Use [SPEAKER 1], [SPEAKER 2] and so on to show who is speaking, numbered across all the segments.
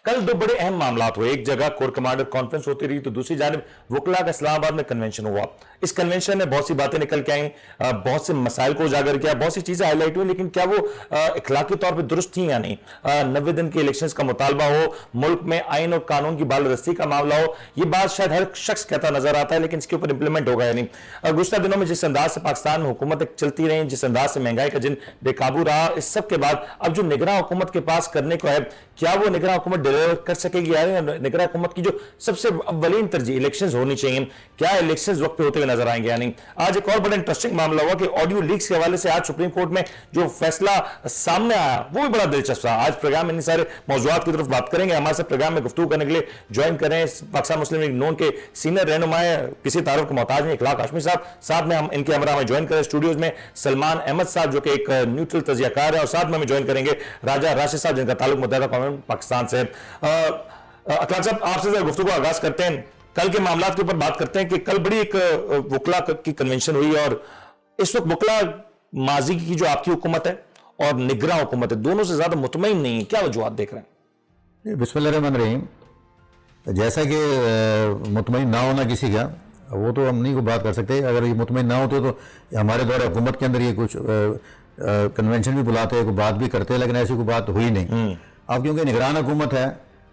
[SPEAKER 1] कल दो बड़े अहम मामला हुए। एक जगह कोर कमांडर कॉन्फ्रेंस होती रही तो दूसरी जानिब वकला का इस्लामाबाद में कन्वेंशन हुआ। इस कन्वेंशन में बहुत सी बातें निकल के आई, बहुत से मसाइल को उजागर किया, बहुत सी चीजें हाईलाइट हुई, लेकिन क्या वो इखलाकी तौर पर दुरुस्त थी या नहीं? 90 दिन के इलेक्शंस का मुतालबा हो, मुल्क में आइन और कानून की बालादस्ती का मामला हो, ये बात शायद हर शख्स कहता नजर आता है, लेकिन इसके ऊपर इंप्लीमेंट होगा या नहीं? गुज़श्ता दिनों में जिस अंदाज से पाकिस्तान में हुकूमत चलती रही, जिस अंदाज से महंगाई का जिन बेकाबू रहा, इस सब के बाद अब जो निगरान हुकूमत के पास करने को है, क्या वो निगरान हुकूमत डिलीवर कर सकेगी? निगरान हुकूमत की जो सबसे अव्वलीन तरजीह इलेक्शंस होनी चाहिए, क्या इलेक्शंस वक्त पे होते हुए नजर आएंगे या नहीं? आज एक और बड़ा इंटरेस्टिंग मामला हुआ कि ऑडियो लीक्स के हवाले से आज सुप्रीम कोर्ट में जो फैसला सामने आया वो भी बड़ा दिलचस्प था। आज प्रोग्राम में इन सारे मौजूदात की तरफ बात करेंगे। हमारे साथ प्रोग्राम में गुफ्तगू करने के लिए ज्वाइन करें पाकिस्तान मुस्लिम लीग नून के सीनियर रहनुमाए, किसी तारुफ के मोहताज नहीं, इखलाक हाशमी साहब। साथ में हम इनके हमरा में ज्वाइन करें स्टूडियोज में सलमान अहमद साहब जो कि एक न्यूट्रल तजियाकार है, और साथ में हमें ज्वाइन करेंगे राजा राशिद साहब जिनका ताल्लुक मुत्तहिदा कौम पाकिस्तान से। अखलाक साहब, आपसे गुफ्तगू आगाज करते हैं, कल के मामला के ऊपर बात करते हैं कि कल बड़ी एक वकला की कन्वेंशन हुई और इस वक्त वकला माजी की जो आपकी हुकूमत है और निगरान हुकूमत है दोनों से ज्यादा मुतमईन नहीं है, क्या वजूहत देख रहे हैं?
[SPEAKER 2] बिस्मिल्लाहिर्रहमानिर्रहीम। जैसा कि मुतमईन ना होना किसी का, वो तो हम नहीं को बात कर सकते। अगर ये मुतमईन ना होते तो हमारे दौर हुकूमत के अंदर ये कुछ कन्वेंशन भी बुलाते, कोई बात भी करते, लेकिन ऐसी कोई बात हुई नहीं। अब क्योंकि निगरान हुकूमत है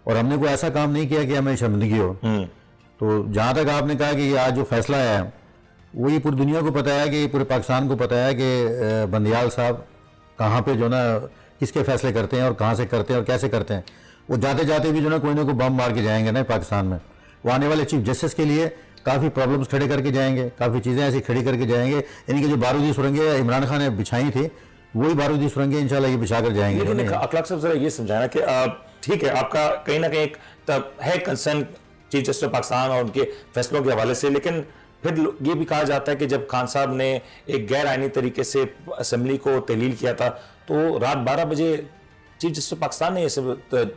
[SPEAKER 2] और हमने कोई ऐसा काम नहीं किया कि हमें शर्मिंदगी हो, तो जहाँ तक आपने कहा कि आज जो फैसला है वो ये पूरी दुनिया को पता है, कि पूरे पाकिस्तान को पता है कि बंदियाल साहब कहाँ पे जो ना किसके फैसले करते हैं और कहाँ से करते हैं और कैसे करते हैं। वो जाते जाते भी जो ना कोई ना कोई बम मार के जाएंगे ना पाकिस्तान में। वो आने वाले चीफ जस्टिस के लिए काफ़ी प्रॉब्लम्स खड़े करके जाएंगे, काफ़ी चीज़ें ऐसी खड़ी करके जाएंगे। इनकी जो बारूदी सुरंगें इमरान खान ने बिछाई थी वही बारूदी सुरंगें इंशाल्लाह ये बिछा कर जाएंगे।
[SPEAKER 1] लेकिन अखलाक साहब जरा ये समझाना कि ठीक है, आपका कहीं ना कहीं एक है कंसर्न चीफ जस्टिस पाकिस्तान और उनके फैसलों के हवाले से, लेकिन फिर ये भी कहा जाता है कि जब खान साहब ने एक गैर आईनी तरीके से असेंबली को तहलील किया था तो रात 12 बजे चीफ जस्टिस पाकिस्तान ने ये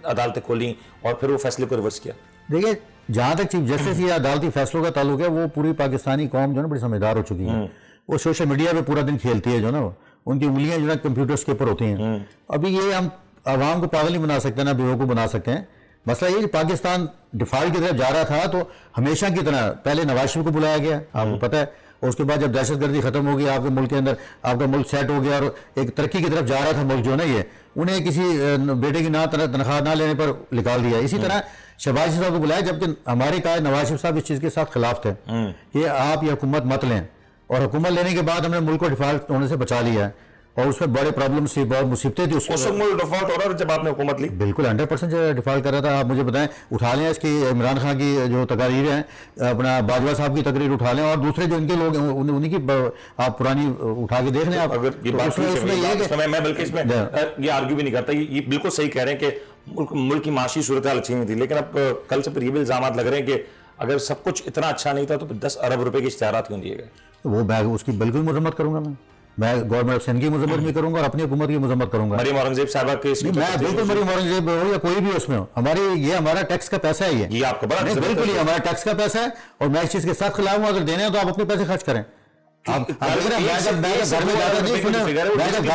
[SPEAKER 1] अदालतें खोली और फिर वो फैसले को रिवर्स किया।
[SPEAKER 2] देखिए, जहाँ तक चीफ जस्टिस या अदालती फैसलों का ताल्लुक है, वो पूरी पाकिस्तानी कौम जो है बड़ी समझदार हो चुकी है। वो सोशल मीडिया पे पूरा दिन खेलती है, जो ना उनकी उंगलियां जो है कंप्यूटर्स के ऊपर होती हैं। अभी ये हम आवाम को पागल नहीं बना सकते ना बेवकूफ़ बना सकते हैं। मसला ये पाकिस्तान डिफॉल्ट की तरफ जा रहा था तो हमेशा की तरह पहले नवाज शरीफ को बुलाया गया, आपको पता है। और उसके बाद जब दहशतगर्दी खत्म हो गई आपके मुल्क के अंदर, आपका मुल्क सेट हो गया और एक तरक्की की तरफ जा रहा था मुल्क जो है ना, ये उन्हें किसी बेटे की तनख्वाह ना लेने पर निकाल दिया। इसी तरह शहबाज शरीफ साहब को बुलाया, जबकि हमारे कहा नवाज शरीफ साहब इस चीज़ के साथ खिलाफ थे कि आप ये हुकूमत मत लें, और हुकूमत लेने के बाद हमने मुल्क को डिफॉल्ट होने से बचा लिया है। और उसमें बड़े प्रॉब्लम्स थी, बहुत मुसीबतें थी।
[SPEAKER 1] उसको डिफॉल्ट हो रहा था जब आपने हुकूमत ली?
[SPEAKER 2] बिल्कुल 100% डिफॉल्ट कर रहा था। आप मुझे बताएं, उठा लें इसकी इमरान खान की जो तकारीर हैं, अपना बाजवा साहब की तकरीर उठा लें, और दूसरे जो इनके लोग हैं उन्हीं की आप पुरानी उठा के देख लें। आप
[SPEAKER 1] अगर ये बात मैं बल्कि इसमें ये आर्ग्यू भी नहीं करता, ये बिल्कुल सही कह रहे हैं कि मुल्क की माशी सूरत हाल अच्छी नहीं थी, लेकिन अब कल से फिर ये भी इल्जाम लग रहे हैं कि अगर सब कुछ इतना अच्छा नहीं था तो 10 अरब रुपए के इश्तिहारात क्यों दिए गए?
[SPEAKER 2] वो मैं उसकी बिल्कुल मजम्मत करूंगा। मैं गवर्नमेंट ऑफ सिंध की मजम्मत भी करूंगा और अपनी हुकूमत की मजम्मत करूंगा।
[SPEAKER 1] मरियम औरंगजेब साहबा के
[SPEAKER 2] मैं बिल्कुल मरियम औरंगजेब हो या कोई भी उसमें हो, ये हमारा टैक्स का पैसा है।
[SPEAKER 1] ये आपको बड़ा
[SPEAKER 2] बिल्कुल ये हमारा टैक्स का पैसा है और मैं इस चीज के साथ खिलाफ हूं। अगर देने हैं तो आप अपने पैसे खर्च करें। घर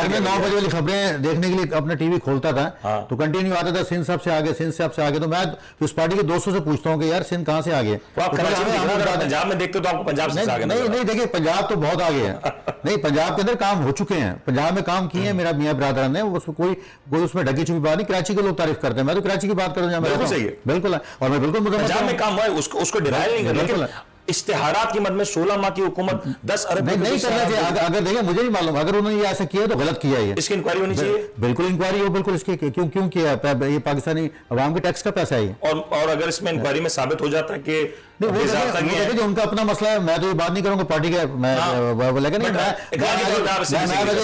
[SPEAKER 2] में 9 बजे वाली खबरें देखने के लिए अपना टीवी खोलता था तो कंटिन्यू आता था सिंध साहब से आगे, सिंध साहब से आगे। तो मैं उस पार्टी के दोस्तों से पूछता हूँ कि यार सिंध कहाँ से आगे?
[SPEAKER 1] पंजाब में देखते तो आपको पंजाब से आगे
[SPEAKER 2] नहीं, देखिए पंजाब तो बहुत आगे है। नहीं, पंजाब के अंदर काम हो चुके हैं, पंजाब में काम किए हैं मेरा मियाँ ब्रादर ने, उसमें कोई उसमें ढकी छुपी बात नहीं। कराची के लोग तारीफ करते हैं, मैं तो कराची की बात करूँ। बिल्कुल, और मैं बिल्कुल
[SPEAKER 1] पंजाब में काम हुआ है, उसको डिनाई नहीं कर। इश्तिहारात की मद में 16 माह की हुकूमत 10 अरब
[SPEAKER 2] नहीं करना चाहिए। अगर देखिए, मुझे नहीं मालूम, अगर उन्होंने ये ऐसा किया तो गलत किया है।
[SPEAKER 1] इसकी इंक्वायरी होनी चाहिए।
[SPEAKER 2] बिल्कुल इंक्वायरी हो, बिल्कुल। इसके क्यों किया? ये पाकिस्तानी अवाम के टैक्स का पैसा है।
[SPEAKER 1] और अगर इसमें इंक्वायरी में साबित हो जाता है कि
[SPEAKER 2] उनका अपना मसला है, मैं तो ये बात नहीं करूंगा पार्टी के, लेकिन मैं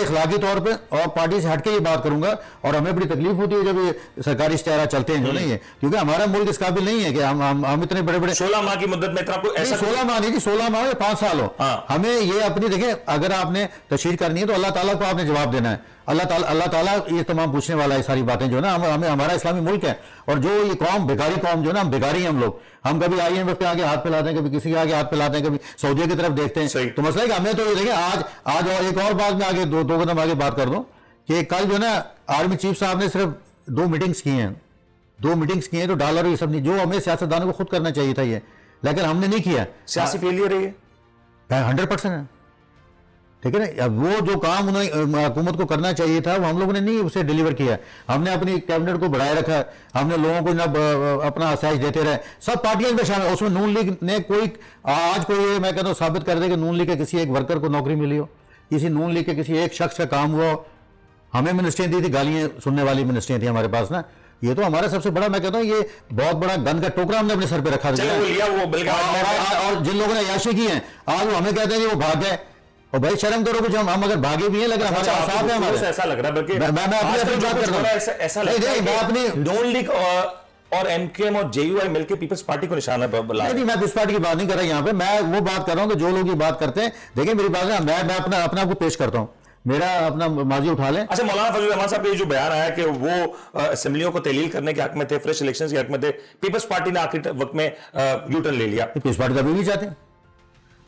[SPEAKER 2] इखलाकी तौर पे और पार्टी से हटके ये बात करूंगा। और हमें बड़ी तकलीफ होती है जब ये सरकारी इश्तिहार चलते हैं जो नहीं है, क्योंकि हमारा मुल्क इस काबिल नहीं है कि हम इतने बड़े बड़े
[SPEAKER 1] 16 माह की मुद्दत में इतना
[SPEAKER 2] 16 माह नहीं, 16 माह या 5 साल हो। हमें ये अपनी देखिए, अगर आपने तशहीर करनी है तो अल्लाह ताला को आपने जवाब देना है। अल्लाह ताला ये तमाम पूछने वाला है सारी बातें जो ना। हमें हमारा इस्लामी मुल्क है और जो ये कौम बेकारी कौम जो ना, हम बेकारी हैं हम लोग। हम कभी IMF के आगे हाथ फैलाते हैं, कभी किसी के आगे हाथ फैलाते हैं, कभी सऊदीया की तरफ देखते हैं। तो मसला है कि हमें तो ये देखिए आज और एक और बात में आगे दो कदम आगे बात कर दूं कि कल जो ना आर्मी चीफ साहब ने सिर्फ 2 मीटिंग्स की हैं 2 मीटिंग्स की हैं तो डॉलर ये सब नहीं, जो हमें सियासतदानों को खुद करना चाहिए था ये, लेकिन हमने नहीं किया।
[SPEAKER 1] सियासी फेलियर है ये
[SPEAKER 2] 100% है, ठीक है ना। अब वो जो काम उन्हें हुकूमत को करना चाहिए था वो हम लोगों ने नहीं उसे डिलीवर किया। हमने अपनी कैबिनेट को बढ़ाए रखा, हमने लोगों को ना अपना आसाइश देते रहे, सब पार्टियां में शामिल, उसमें नून लीग ने कोई आज कोई मैं कहता हूँ साबित कर दे कि नून लीग के किसी एक वर्कर को नौकरी मिली हो, किसी नून लीग के किसी एक शख्स का काम हुआ हो। हमें मिनिस्ट्रियां दी थी, गालियां सुनने वाली मिनिस्ट्रियां थी हमारे पास ना। ये तो हमारा सबसे बड़ा, मैं कहता हूँ ये बहुत बड़ा गन का टोकरा हमने अपने सर पे रखा था। और जिन लोगों ने अय्याशी की है आज वो हमें कहते हैं कि वो भाग गए, और भाई शर्म करो कुछ, हम अगर भागे भी हैं लेकिन हमारे साथ है। हमारे
[SPEAKER 1] ऐसा लग रहा है, बल्कि
[SPEAKER 2] मैं अपनी बात कर रहा हूं,
[SPEAKER 1] ऐसा लगता है
[SPEAKER 2] मैं अपनी
[SPEAKER 1] नून लीग और एमकेएम और जेयूआई मिलकर पीपल्स पार्टी को निशाना बना।
[SPEAKER 2] नहीं, मैं पीपल्स पार्टी की बात नहीं कर रहा यहाँ पे, मैं वो बात कर रहा हूँ कि जो लोग ये बात करते हैं, देखिए मेरी बात है, मैं अपना आपको पेश करता हूँ, मेरा अपना माजी उठा लें।
[SPEAKER 1] अच्छा, मौलाना फजल रहमान साहब का ये जो बयान आया कि वो असेंबलियों को तहलील करने के हक में थे, फ्रेश इलेक्शंस के हक में थे, पीपल्स पार्टी ने आखिरी वक्त में यू टर्न ले लिया।
[SPEAKER 2] पीपल्स पार्टी कभी नहीं चाहते,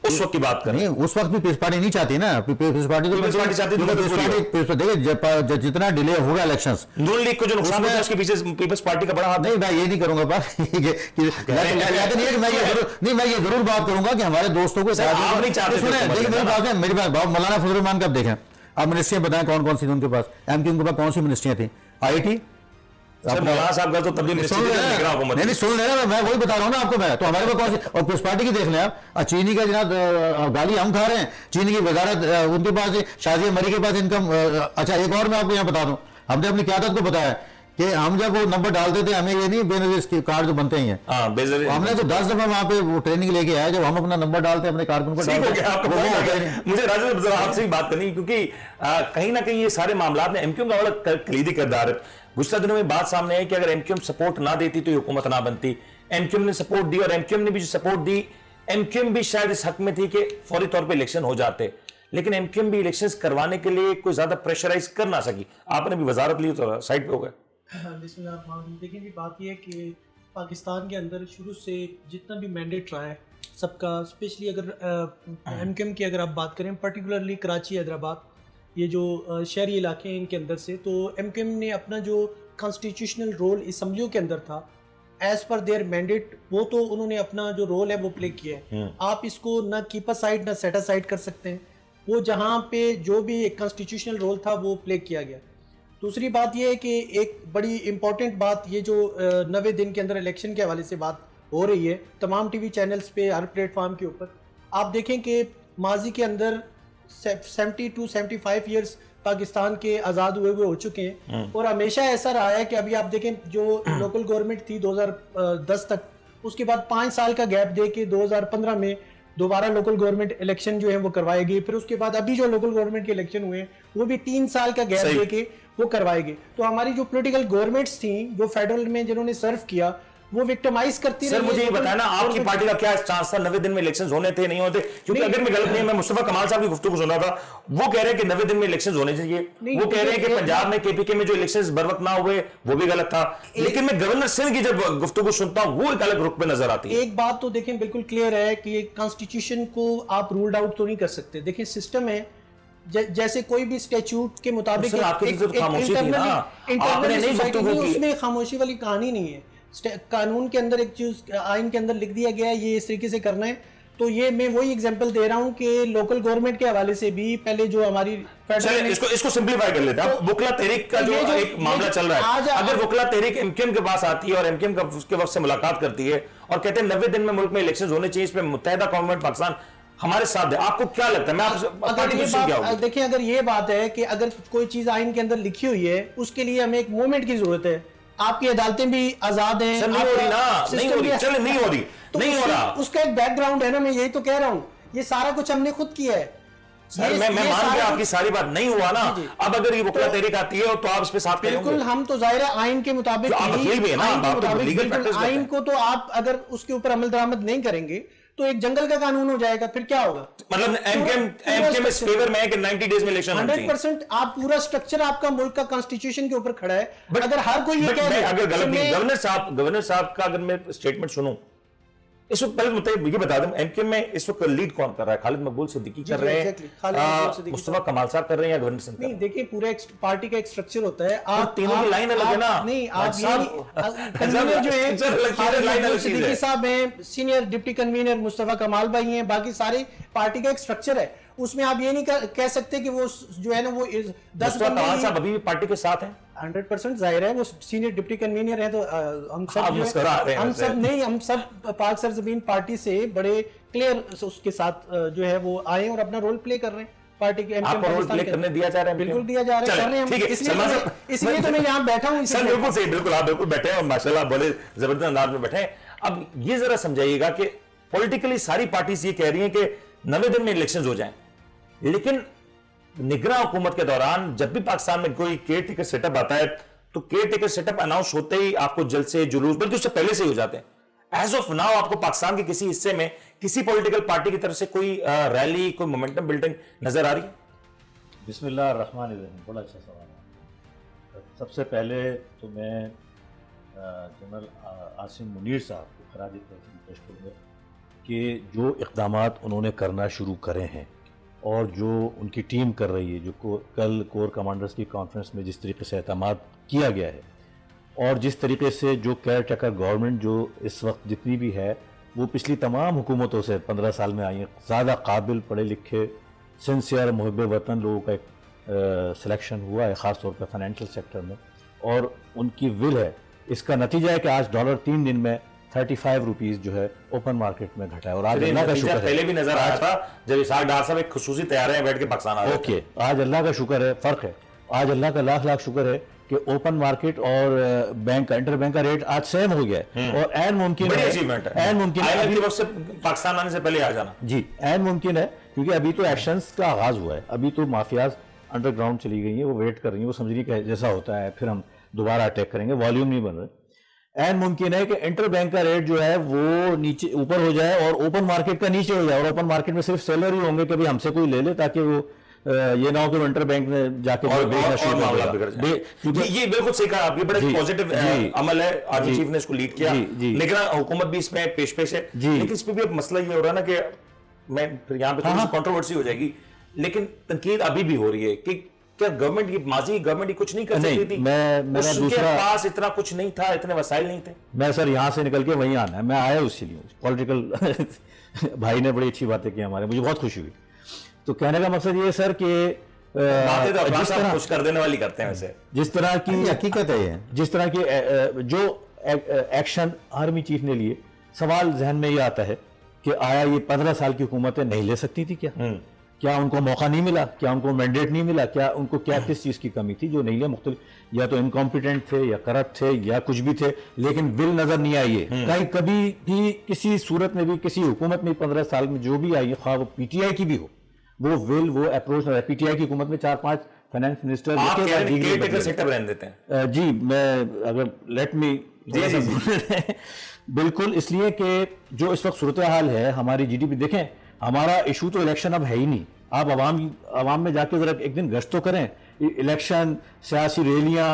[SPEAKER 1] उस वक्त की बात करें,
[SPEAKER 2] नहीं उस वक्त भी पीपल्स पार्टी नहीं चाहती ना। पीपल्स पार्टी तो देखिए जितना डिले होगा इलेक्शंस,
[SPEAKER 1] नून लीग को जो नुकसान होगा उसके पीछे पीपल्स पार्टी का बड़ा हाथ।
[SPEAKER 2] नहीं, मैं ये नहीं करूंगा बात नहीं, मैं ये जरूर बात करूंगा कि हमारे दोस्तों को मेरी बात मौलाना फजल रहमान का देखें, आप मिनिस्ट्रियां बताएं कौन कौन सी थी उनके पास, एमक्यूएम के पास कौन सी मिनिस्ट्रियां थी, आईटी
[SPEAKER 1] मौलाना साहब का तो तब भी
[SPEAKER 2] नहीं सुन ले रहा, मैं वही बता रहा हूँ ना आपको। मैं तो हमारे पास कौन सी, और पीपल्स पार्टी की देख लें आप, चीनी का जनाब गाली हम खा रहे हैं, चीनी की वजारत उनके पास, शाजिया मरी के पास इनकम। अच्छा एक और मैं आपको यहाँ बता दूं, हमने अपनी क्यादत को बताया कि हम जब वो नंबर डालते थे, हमें ये नहीं बेनजीर कार्ड जो बनते ही हैं, हमने तो 10 दफा वहां पे वो ट्रेनिंग लेके आया, जब हम अपना नंबर डालते अपने कारकुन को डालते।
[SPEAKER 1] मुझे राजू आपसे बात करनी, क्योंकि कहीं ना कहीं ये सारे मामला में एमक्यूएम का बड़ा कलीदी किरदार है। गुज़श्ता दिनों में बात सामने है कि अगर एमक्यूएम सपोर्ट ना देती तो हुकूमत ना बनती। एमक्यूएम ने सपोर्ट दी, और एमक्यूएम ने भी जो सपोर्ट दी, एमक्यूएम भी शायद इस हक में थी कि फौरी तौर पे इलेक्शन हो जाते, लेकिन एमक्यूएम भी इलेक्शंस करवाने के लिए कोई ज्यादा प्रेशराइज कर ना सकी। आपने भी वजारत ली तो साइड पे हो गए।
[SPEAKER 3] देखिए भी बात यह है कि पाकिस्तान के अंदर शुरू से जितना भी मैंडेट रहा है सबका, स्पेशली अगर एमक्यूएम की अगर आप बात करें, पर्टिकुलरली कराची, हैदराबाद, ये जो शहरी इलाके हैं इनके अंदर से, तो एमक्यूएम ने अपना जो कॉन्स्टिट्यूशनल रोल असम्बलियों के अंदर था एज पर देयर मैंडेट, वो तो उन्होंने अपना जो रोल है वो प्ले किया है। आप इसको ना कीप असाइड ना सेट असाइड कर सकते हैं। वो जहाँ पे जो भी एक कॉन्स्टिट्यूशनल रोल था वो प्ले किया गया। दूसरी बात ये है कि एक बड़ी इंपॉर्टेंट बात, ये जो 90 दिन के अंदर इलेक्शन के हवाले से बात हो रही है तमाम टीवी चैनल्स पे, हर प्लेटफॉर्म के ऊपर, आप देखें कि माजी के अंदर 70 to 75 ईयर्स पाकिस्तान के आज़ाद हुए हो चुके हैं, और हमेशा ऐसा रहा है कि अभी आप देखें जो लोकल गवर्नमेंट थी 2010 तक, उसके बाद 5 साल का गैप दे के 2015 में दोबारा लोकल गवर्नमेंट इलेक्शन जो है वो करवाएगी। फिर उसके बाद अभी जो लोकल गवर्नमेंट के इलेक्शन हुए वो भी 3 साल का गैप दे के वो करवाएगी। तो हमारी जो पॉलिटिकल गवर्नमेंट्स थी जो फेडरल में जिन्होंने सर्व किया वो विक्टिमाइज करती रही।
[SPEAKER 1] सर मुझे ये बताया ना, आपकी पार्टी का क्या चांस था 90 दिन में इलेक्शंस होने थे, नहीं होते? क्योंकि अगर मैं गलत नहीं, मैं मुस्तफा कमाल साहब की गुफ्तगू सुन रहा था, वो कह रहे हैं कि 90 दिन में इलेक्शंस होने चाहिए। वो कह रहे हैं कि पंजाब में केपीके में जो इलेक्शंस बर वक्त ना हुए वो भी गलत था। लेकिन मैं गवर्नर सिंह की जब गुफ्तगू सुनता हूं वो एक अलग रुख पे नजर आती है।
[SPEAKER 3] एक बात तो देखें बिल्कुल क्लियर है कि कॉन्स्टिट्यूशन को आप रूल्ड आउट तो नहीं कर सकते। देखिए सिस्टम है, जैसे कोई भी स्टैट्यूट के मुताबिक उसमें खामोशी वाली कहानी नहीं है। कानून के अंदर एक चीज आइन के अंदर लिख दिया गया है ये इस तरीके से करना है। तो ये मैं वही एग्जांपल दे रहा हूं कि लोकल गवर्नमेंट के हवाले से भी पहले जो हमारी
[SPEAKER 1] इसको सिंपलीफाई कर लेते हैं। वकला तहरीक का जो एक मामला चल रहा है, अगर वकला तहरीक एमक्यूएम के पास आती है और एमक्यूएम का उसके वक्त से मुलाकात करती है और कहते हैं 90 दिन में मुल्क में इलेक्शन होने चाहिए, इस पर मुत्तहिदा गवर्नमेंट पाकिस्तान हमारे साथ है, आपको क्या लगता है? मैं
[SPEAKER 3] देखिए अगर ये बात है कि अगर कोई चीज आइन के अंदर लिखी हुई है उसके लिए हमें एक मूवमेंट की जरूरत है। आपकी अदालतें भी आजाद हैं,
[SPEAKER 1] नहीं हो रही ना, नहीं हो रही, चल नहीं हो रही,
[SPEAKER 3] तो
[SPEAKER 1] नहीं हो रहा।
[SPEAKER 3] उसका एक बैकग्राउंड है ना, मैं यही तो कह रहा हूं, ये सारा कुछ हमने खुद किया है।
[SPEAKER 1] सर मैं मान गया आपकी सारी बात, नहीं हुआ ना। अब अगर ये वकला तहरीक आती है तो आप इस पे साथ
[SPEAKER 3] बिल्कुल, हम तो जाहिर है आइन के मुताबिक आइन को तो आप अगर उसके ऊपर अमल दरामद नहीं करेंगे तो एक जंगल का कानून हो जाएगा, फिर क्या होगा?
[SPEAKER 1] मतलब एमक्यूएम इस फेवर में है कि 90 डेज में इलेक्शन होना चाहिए।
[SPEAKER 3] 100% आप पूरा स्ट्रक्चर आपका मुल्क का कॉन्स्टिट्यूशन के ऊपर खड़ा है। बट अगर हर कोई ये कह रहा है,
[SPEAKER 1] अगर गलत नहीं, गवर्नर साहब का अगर मैं स्टेटमेंट सुनूं, इस वक्त पहले मुझे ये बता दूं, एमक्यूएम में इस वक्त लीड कौन कर रहा है? खालिद मकबूल सिद्दीकी कर रहे
[SPEAKER 3] exactly, खालिद मकबूल
[SPEAKER 1] हैं,
[SPEAKER 3] सिद्दीकी
[SPEAKER 1] मुस्तफा कमाल साहब कर रहे हैं या गवर्नर सिंह?
[SPEAKER 3] नहीं, देखिए पूरा एक पार्टी का एक स्ट्रक्चर होता है। आप
[SPEAKER 1] तीनों की लाइन अलग है ना।
[SPEAKER 3] नहीं, आप ये
[SPEAKER 1] साहब,
[SPEAKER 3] कन्वीनर जो है
[SPEAKER 1] structure अलग चीज़ है,
[SPEAKER 3] खालिद
[SPEAKER 1] लाइन
[SPEAKER 3] मकबूल
[SPEAKER 1] अलग चीज़ है।
[SPEAKER 3] सिद्दीकी साहब हैं, सीनियर डिप्टी कन्वीनर मुस्तफा कमाल भाई हैं, बाकी सारे पार्टी का एक स्ट्रक्चर है। उसमें आप ये नहीं कह सकते कि वो जो है ना वो 10
[SPEAKER 1] मुस्तफा कमाल साहब अभी भी पार्टी के साथ हैं।
[SPEAKER 3] 100% जाहिर है, वो सीनियर डिप्टी कन्वीनर है, तो हम सब
[SPEAKER 1] आप
[SPEAKER 3] जो है,
[SPEAKER 1] मुस्कुरा रहे हैं
[SPEAKER 3] हम
[SPEAKER 1] वैसे।
[SPEAKER 3] सब नहीं, हम सब पाक सरजमीन पार्टी से बड़े क्लियर उसके साथ जो है वो आए और अपना रोल प्ले कर रहे हैं पार्टी के।
[SPEAKER 1] आपको रोल प्ले करने दिया जा रहा है?
[SPEAKER 3] बिल्कुल दिया जा रहा है, कर रहे हैं हम।
[SPEAKER 1] ठीक है, सलमान साहब,
[SPEAKER 3] इसलिए तो मैं यहाँ बैठा हूँ।
[SPEAKER 1] सर बिल्कुल सही, बिल्कुल आप बिल्कुल बैठे हैं और माशाल्लाह बड़े जबरदस्त अंदाज में बैठे हैं। अब ये जरा समझाइएगा कि पॉलिटिकली सारी पार्टीज ये कह रही हैं कि 90 दिन में इलेक्शंस हो जाएं, लेकिन निगरान हुकूमत के दौरान जब भी पाकिस्तान में कोई केयर टेकर सेटअप आता है तो केयर टेकर सेटअप अनाउंस होते ही आपको जलसे जुलूस, बल्कि उससे पहले से ही हो जाते हैं। एज ऑफ नाउ आपको पाकिस्तान के किसी हिस्से में किसी पॉलिटिकल पार्टी की तरफ से कोई रैली, कोई मोमेंटम बिल्डिंग नजर आ रही है?
[SPEAKER 4] बिस्मिल्लाहिर्रहमानिर्रहीम, बड़ा अच्छा सवाल है। सबसे पहले तो मैं जनरल आसिम मुनीर साहब को खराज तहसीन पेश करूँगा कि जो इक़दामात उन्होंने करना शुरू करे हैं और जो उनकी टीम कर रही है, जो कल कोर कमांडर्स की कॉन्फ्रेंस में जिस तरीके से एतमाद किया गया है और जिस तरीके से जो केयर टेकर गवर्नमेंट जो इस वक्त जितनी भी है वो पिछली तमाम हुकूमतों से 15 साल में आई है, ज़्यादा काबिल पढ़े लिखे सिंसियर मुहब्ब वतन लोगों का एक सिलेक्शन हुआ है, ख़ास तौर पर फाइनेंशियल सेक्टर में, और उनकी विल है। इसका नतीजा है कि आज डॉलर 3 दिन में 35 रुपीज़ जो है ओपन मार्केट में घटा है। और आज अल्लाह का शुक्र है,
[SPEAKER 1] पहले भी नजर आया था जब इसाक डार साहब एक खुसूसी तैयारी में बैठ के पाकिस्तान आ रहे थे।
[SPEAKER 4] ओके, आज अल्लाह का शुक्र है, फ़र्क है। आज अल्लाह का लाख लाख शुक्र है कि ओपन मार्केट और बैंक का इंटर बैंक का रेट आज सेम हो गया है। और एन मुमकिन
[SPEAKER 1] बड़ी
[SPEAKER 4] है,
[SPEAKER 1] अचीवमेंट है,
[SPEAKER 4] एन मुमकिन है
[SPEAKER 1] IMF की वक्त से पाकिस्तान आने से पहले आ जाना।
[SPEAKER 4] जी, एन मुमकिन है, क्योंकि अभी तो एक्शंस का आगाज हुआ है। अभी तो माफियाज अंडरग्राउंड चली गई हैं, वो वेट कर रही हैं, वो समझ रही है जैसा होता है फिर हम दोबारा अटैक करेंगे, वॉल्यूम नहीं बन रहे। एन मुमकिन है कि इंटर बैंक का रेट जो है वो नीचे ऊपर हो जाए और ओपन मार्केट का नीचे हो जाए, और ओपन मार्केट में सिर्फ सेलर ही होंगे कि भाई हमसे कोई ले ले, ताकि वो ये ना हो कि इंटर बैंक में जाके बेचना शुरू कर
[SPEAKER 1] मामला
[SPEAKER 4] देगा।
[SPEAKER 1] बिगड़ जाए। ये बिल्कुल सही कहा आपने, बड़ा पॉजिटिव अमल है, आर्मी चीफ ने इसको लीड किया, निगरान हुकूमत भी इसमें पेश है। लेकिन इस पे भी एक मसला ये हो रहा है ना कि मैं फिर यहाँ पे थोड़ी सी कंट्रोवर्सी हो जाएगी, लेकिन तनकीद अभी भी हो रही है कि क्या गवर्नमेंट की माजी गवर्नमेंट ही कुछ नहीं कर सकती थी?
[SPEAKER 4] मेरा
[SPEAKER 1] उसके
[SPEAKER 4] दूसरा
[SPEAKER 1] पास इतना कुछ नहीं था, इतने वसाइल नहीं थे।
[SPEAKER 4] मैं सर यहाँ से निकल के वहीं आना है, मैं आया उसी लिए पॉलिटिकल भाई ने बड़ी अच्छी बातें की हमारे, मुझे बहुत खुशी हुई। तो कहने का मकसद ये है सर कि
[SPEAKER 1] बातें तो अब्बास साहब खुश कर देने वाली करते हैं वैसे।
[SPEAKER 4] जिस तरह की
[SPEAKER 2] हकीकत है ये,
[SPEAKER 4] जिस तरह की जो एक्शन आर्मी चीफ ने लिए, सवाल जहन में ये आता है कि आया ये 15 साल की हुकूमतें नहीं ले सकती थी क्या? क्या उनको मौका नहीं मिला? क्या उनको मैंडेट नहीं मिला? क्या उनको क्या किस चीज़ की कमी थी जो नहीं लिया? मुख्तलिफ, या तो इनकॉम्पिटेंट थे या करप्ट थे या कुछ भी थे, लेकिन बिल नजर नहीं आई है कहीं कभी भी, किसी सूरत में भी, किसी हुकूमत में 15 साल में जो भी आई है, खा वो पीटीआई की भी हो, वो विल वो अप्रोच ना। पीटीआई की हुकूमत में 4-5 फाइनेंस मिनिस्टर
[SPEAKER 1] सेक्टर रहने देते हैं।
[SPEAKER 4] जी, मैं अगर लेट मी बिल्कुल, इसलिए कि जो इस वक्त सूरत हाल है हमारी जीडीपी देखें, हमारा इशू तो इलेक्शन अब है ही नहीं। आप अवाम में जाके जरा एक दिन गश्त तो करें, इलेक्शन, सियासी रैलियां,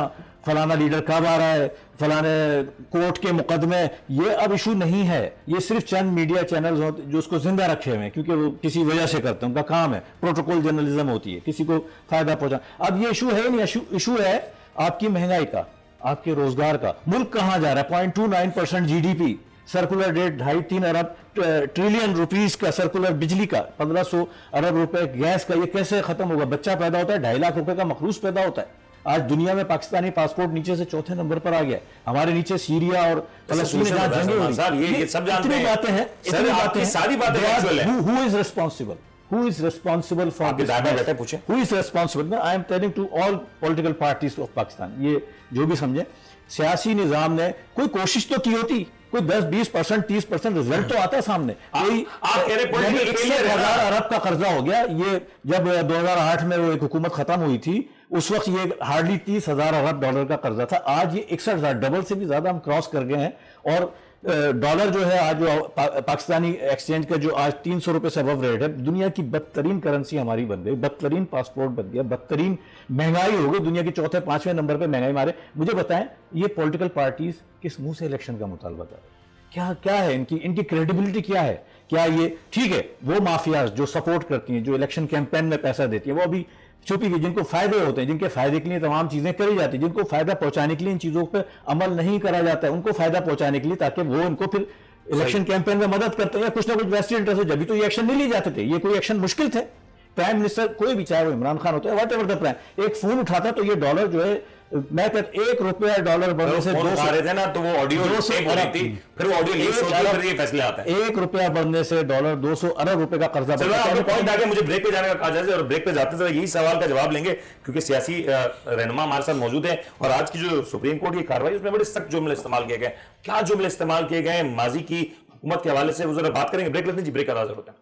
[SPEAKER 4] फलाना लीडर कब आ रहा है, फलाने कोर्ट के मुकदमे, ये अब इशू नहीं है। ये सिर्फ चंद मीडिया चैनल्स होते जो उसको जिंदा रखे हुए हैं, क्योंकि वो किसी वजह से करते हैं, उनका काम है, प्रोटोकॉल जर्नलिज्म होती है, किसी को फायदा पहुंचा। अब ये इशू है नहीं, इशू है आपकी महंगाई का, आपके रोजगार का। मुल्क कहां जा रहा है? 0.29% GDP, सर्कुलर डेट 2.5-3 अरब ट्रिलियन रुपीस का सर्कुलर बिजली का, 1500 अरब रुपए गैस का, ये कैसे खत्म होगा? बच्चा पैदा होता है, 2.5 लाख रुपए का मखरूज पैदा होता है। आज दुनिया में पाकिस्तानी पासपोर्ट नीचे से 4थे नंबर पर आ गया है। हमारे नीचे सीरिया और फलस्तीन में जहां जंगें हो रही हैं,
[SPEAKER 1] ये सब जानते
[SPEAKER 4] इतनी
[SPEAKER 1] हैं।
[SPEAKER 4] बातें हैं,
[SPEAKER 1] सर,
[SPEAKER 4] इतनी
[SPEAKER 1] आपकी सारी बातें factual हैं।
[SPEAKER 4] Who is responsible? Who is responsible for
[SPEAKER 1] आपके
[SPEAKER 4] this
[SPEAKER 1] दादा
[SPEAKER 4] mess?
[SPEAKER 1] बैठे पूछे।
[SPEAKER 4] Who is responsible? I am telling to all political parties of Pakistan, ये जो भी समझे, सियासी निजाम ने कोई कोशिश तो की होती, कोई 10-20%, 30% रिजल्ट तो आता सामने। कोई
[SPEAKER 1] आप कह रहे political failure है ना?
[SPEAKER 4] 61,000 अरब का कर्जा हो गया। ये जब 2008 में वो एक हुकूमत खत्म हुई थी, उस वक्त ये हार्डली 30,000 अरब डॉलर का कर्जा था। आज ये 61,000, डबल से भी ज्यादा हम क्रॉस कर गए हैं। और डॉलर जो है आज जो पाकिस्तानी एक्सचेंज का जो आज 300 रुपए से अबव रेट है, दुनिया की बदतरीन करेंसी हमारी बन गई, बदतरीन पासपोर्ट बन गया, बदतरीन महंगाई हो गई, दुनिया के 4-5वें नंबर पे महंगाई मारे। मुझे बताएं, ये पॉलिटिकल पार्टीज किस मुंह से इलेक्शन का मुतालबा कर? क्या क्या है इनकी इनकी क्रेडिबिलिटी क्या है? क्या ये ठीक है? वो माफियाज जो सपोर्ट करती हैं, जो इलेक्शन कैंपेन में पैसा देती है, वो अभी छुपी हुई, जिनको फायदे होते हैं, जिनके फायदे के लिए तमाम चीजें करी जाती है, जिनको फायदा पहुंचाने के लिए इन चीजों पर अमल नहीं करा जाता है, उनको फायदा पहुंचाने के लिए, ताकि वो उनको फिर इलेक्शन कैंपेन में मदद करते हैं या कुछ ना कुछ वेस्टेड इंटरेस्ट है, जब भी तो ये एक्शन नहीं लिए जाते थे। ये कोई एक्शन मुश्किल थे। प्राइम मिनिस्टर कोई भी, चाहे वो इमरान खान होता है, वट एवर द प्राइम, एक फोन उठाता तो ये डॉलर जो है, मैं कहता $1 डॉलर बढ़ने से
[SPEAKER 1] फोन उठा रहे थे ना, तो वो ऑडियो टेप हो रही थी, फिर वो ऑडियो लीक होती है, फिर ये फैसले आता है।
[SPEAKER 4] $1 बढ़ने से डॉलर 200 अरब रुपए का कर्जा
[SPEAKER 1] चलो आपके पॉइंट आगे, मुझे ब्रेक पे जाने का कहा जाए और ब्रेक पे जाते समय यही सवाल का जवाब लेंगे, क्योंकि सियासी रहनुमा हमारे साथ मौजूद है। और आज की जो सुप्रीम कोर्ट की कार्रवाई, उसमें बड़े सख्त जुमले इस्तेमाल किए गए। क्या जुमले इस्तेमाल किए गए माजी की हुकूमत के हवाले से, वो जरा बात करेंगे। ब्रेक लेते हैं जी, ब्रेक का जरूरत है।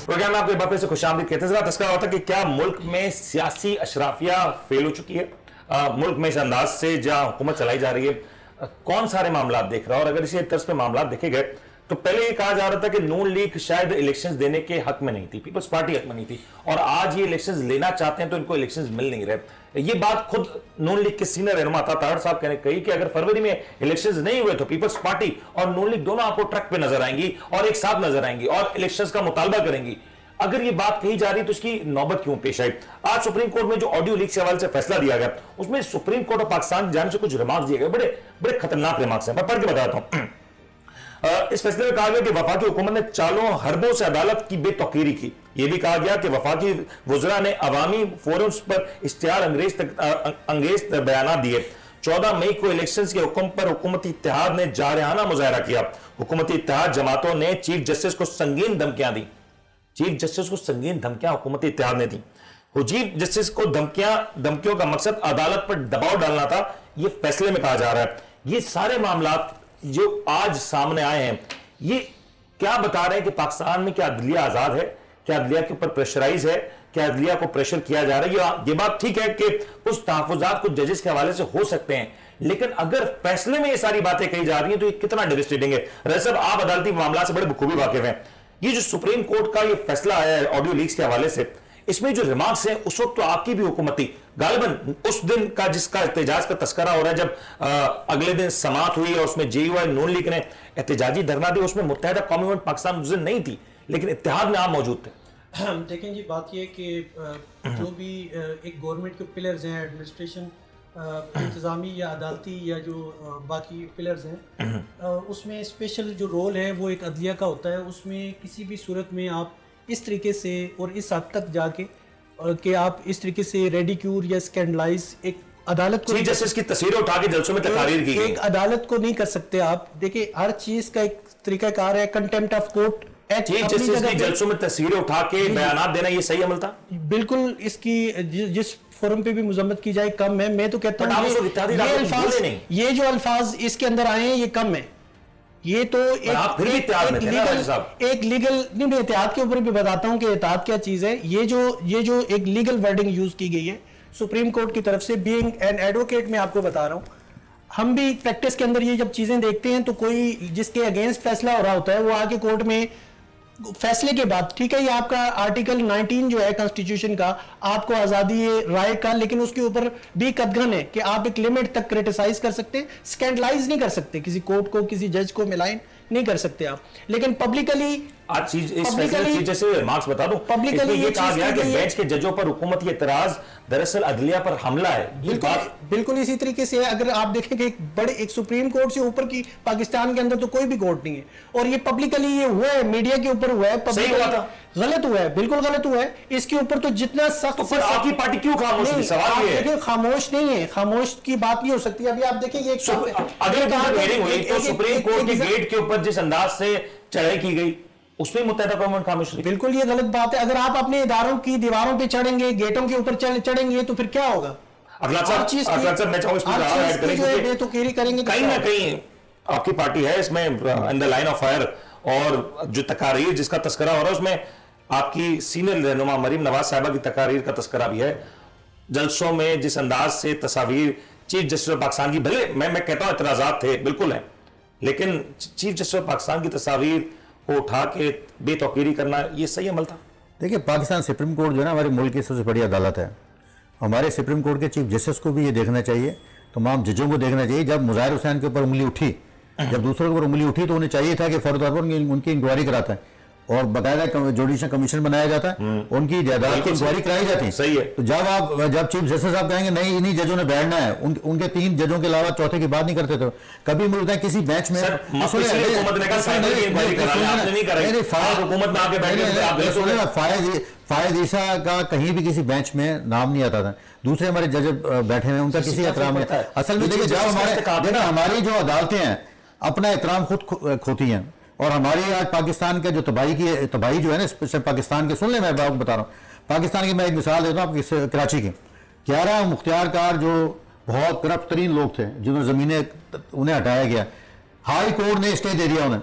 [SPEAKER 1] प्रोग्राम में आपके बापे से खुशामदीद कहते हैं। तस्करा होता कि क्या मुल्क में सियासी अशराफिया फेल हो चुकी है? मुल्क में इस अंदाज से जहां हुकूमत चलाई जा रही है, कौन सारे मामला देख रहा है? और अगर इसी तर्ज पे मामला देखे गए तो पहले ये कहा जा रहा था कि नून लीग शायद इलेक्शंस देने के हक में नहीं थी, पीपल्स पार्टी हक में नहीं थी, और आज ये इलेक्शंस लेना चाहते हैं तो इनको इलेक्शंस मिल नहीं रहे। ये बात खुद नून लीग के सीनियर रहनुमा ताहिर साहब कहने कही कि अगर फरवरी में इलेक्शंस नहीं हुए तो पीपल्स पार्टी और नून लीग दोनों आपको ट्रक पे नजर आएंगी और एक साथ नजर आएंगी और इलेक्शंस का मुतालबा करेंगी। अगर ये बात कही जा रही तो इसकी नौबत क्यों पेश आई? आज सुप्रीम कोर्ट में जो ऑडियो लीक के हवाले से फैसला दिया गया, उसमें सुप्रीम कोर्ट ऑफ पाकिस्तान की जानिब से कुछ रिमार्क्स दिए गए, बड़े बड़े खतरनाक रिमार्क्स हैं। मैं पढ़ के बताता हूं। इस फैसले में कहा गया कि वफाकी हुकूमत ने चालों हरबों से अदालत की बेतौकीरी की। यह भी कहा गया कि वफाकी वुज़रा ने अवामी फोरम्स पर इश्तिहार अंगेज बयान दिए। 14 मई को इलेक्शंस के हुक्म पर हुकूमती इत्तेहाद ने जारहाना मुजाहरा किया। हुकूमती इत्तेहाद जमातों ने चीफ जस्टिस को संगीन धमकियां दी। चीफ जस्टिस को संगीन धमकियां हुकूमती इत्तेहाद ने दी। चीफ जस्टिस को धमकियों का मकसद अदालत पर दबाव डालना था, यह फैसले में कहा जा रहा है। ये सारे मामला जो आज सामने आए हैं, ये क्या बता रहे हैं कि पाकिस्तान में क्या अदलिया आजाद है, क्या अदलिया के ऊपर प्रेशराइज है, क्या अदलिया को प्रेशर किया जा रहा है? ये बात ठीक है कि कुछ तहफुजात कुछ जजेस के हवाले से हो सकते हैं, लेकिन अगर फैसले में ये सारी बातें कही जा रही हैं तो ये कितना डेविस्टेटिंग है। रज़ा साहब, आप अदालती मामला से बड़े बखूबी वाकिफ हैं। ये जो सुप्रीम कोर्ट का ये फैसला आया है ऑडियो लीक्स के हवाले से, इसमें जो रिमार्क्स हैं, उस वक्त तो आपकी भी हुकूमत थी, गालिबन उस दिन का जिसका एहतजाज का तस्करा हो रहा है, जब अगले दिन समात हुई और उसमें जेयूआई नून लीग ने एहतजाजी धरना दिया, उसमें मुत्तहिदा कौमी यूनिट पाकिस्तान उस दिन नहीं थी, लेकिन इत्तेहाद में आप मौजूद थे।
[SPEAKER 3] देखें जी, बात यह कि जो भी एक गवर्नमेंट के पिलर्स हैं, एडमिनिस्ट्रेशन, इंतज़ामी या अदालती या जो बाकी पिलर्स हैं, उसमें स्पेशल जो रोल है वो एक अदलिया का होता है। उसमें किसी भी सूरत में आप इस तरीके से और इस हद तक जाके कि आप इस तरीके से रेडिक्यूर या स्कैंडलाइज एक अदालत को,
[SPEAKER 1] चीफ जस्टिस की तस्वीरें उठा के जलसों में तकारीर की गई,
[SPEAKER 3] एक अदालत को नहीं कर सकते आप। देखिए, हर चीज का एक तरीकाकार है। Contempt of court act,
[SPEAKER 1] chief justice की जलसों में तस्वीरें उठा के बयानात देना, ये सही अमल था?
[SPEAKER 3] बिल्कुल। इसकी जिस फोरम पे भी मजम्मत की जाए कम है। मैं तो कहता हूँ ये जो अल्फाज इसके अंदर आए हैं ये कम है। ये तो एक लीगल नहीं, एहतियात के ऊपर भी बताता हूं कि एहतियात क्या चीज है। ये जो एक लीगल वर्डिंग यूज की गई है सुप्रीम कोर्ट की तरफ से, बीइंग एन एडवोकेट मैं आपको बता रहा हूं, हम भी प्रैक्टिस के अंदर ये जब चीजें देखते हैं तो कोई जिसके अगेंस्ट फैसला हो रहा होता है वो आके कोर्ट में फैसले के बाद, ठीक है, ये आपका आर्टिकल 19 जो है कॉन्स्टिट्यूशन का, आपको आजादी राय का, लेकिन उसके ऊपर भी कदगन है कि आप एक लिमिट तक क्रिटिसाइज कर सकते हैं, स्कैंडलाइज नहीं कर सकते, किसी कोर्ट को किसी जज को मिलाइन नहीं कर सकते आप, लेकिन पब्लिकली
[SPEAKER 1] आज चीज इस फैसले की जैसे मार्क्स बता दूं,
[SPEAKER 3] पब्लिकली
[SPEAKER 1] ये कहा गया कि बेंच के जजों पर हुकूमती एतराज दरअसल अदलिया पर हमला है।
[SPEAKER 3] बिल्कुल इसी तरीके से है। अगर आप देखें कि एक सुप्रीम कोर्ट से ऊपर की पाकिस्तान के अंदर तो कोई भी कोर्ट नहीं है, और ये पब्लिकली ये हुआ है, मीडिया के ऊपर हुआ है, गलत हुआ है, बिल्कुल गलत हुआ है। इसके ऊपर तो जितना सख्त,
[SPEAKER 1] तो आपकी पार्टी क्यों खामोश है? सवाल ये है।
[SPEAKER 3] खामोश नहीं है, खामोश की बात नहीं हो सकती। अभी आप देखिए ये
[SPEAKER 1] अगले दिन मीटिंग हुई तो सुप्रीम कोर्ट के गेट के ऊपर जिस अंदाज से चढ़ाई की गई उसमें मुत्तहिदा गवर्नमेंट खामोश रही।
[SPEAKER 3] बिल्कुल ये गलत बात है। अगर आप अपने इदारों की दीवारों पे चढ़ेंगे, गेटों के ऊपर चढ़ेंगे तो फिर क्या होगा?
[SPEAKER 1] अगला चीज मैं चाहूंगा
[SPEAKER 3] तो करेंगे
[SPEAKER 1] कहीं ना कहीं आपकी पार्टी है इसमें in the line of fire, और जो तकारीर जिसका तस्करा हो रहा है उसमें आपकी सीनियर रहनुमा मरीम नवाज साहिबा की तकारीर का तस्करा भी है। जलसों में जिस अंदाज से तस्वीर चीफ जस्टिस ऑफ पाकिस्तान की, भले मैं कहता हूं एतराजात थे, बिल्कुल है, लेकिन चीफ जस्टिस ऑफ पाकिस्तान की तस्वीर को उठा के बेतौकीरी करना, ये सही अमल था?
[SPEAKER 2] देखिए, पाकिस्तान सुप्रीम कोर्ट जो है ना हमारे मुल्क की सबसे बड़ी अदालत है। हमारे सुप्रीम कोर्ट के चीफ जस्टिस को भी ये देखना चाहिए, तमाम जजों को देखना चाहिए। जब मुज़ाहिर हुसैन के ऊपर उंगली उठी, जब दूसरों के ऊपर उंगली उठी, तो उन्हें चाहिए था कि फौरी तौर पर उनकी इंक्वायरी कराता है और बाकायदा जुडिशल कमीशन बनाया जाता है, उनकी जायदाद की इंक्वायरी कराई जाती है।
[SPEAKER 1] सही है।
[SPEAKER 2] तो जब चीफ जस्टिस साहब कहेंगे नहीं इन्हीं जजों ने बैठना है, उनके 3 जजों के अलावा चौथे की बात नहीं करते थे। कभी मिलता है किसी बेंच में फायद ईसा का कहीं भी किसी बेंच में नाम नहीं आता था। दूसरे हमारे जज बैठे हैं, उनका किसी एहतराम नहीं। असल में देखिए, जब हमारी जो अदालतें हैं अपना एहतराम खुद खोती हैं, और हमारी आज पाकिस्तान का जो तबाही जो है ना, स्पेशल पाकिस्तान के, सुन ले मैं आपको बता रहा हूँ, पाकिस्तान की मैं एक मिसाल देता हूँ आपकी, कराची की 11 मुख्तियार कार जो बहुत करप्ट तरीन लोग थे, जिन्होंने ज़मीनें उन्हें हटाया गया, हाई कोर्ट ने स्टे दे दिया उन्हें।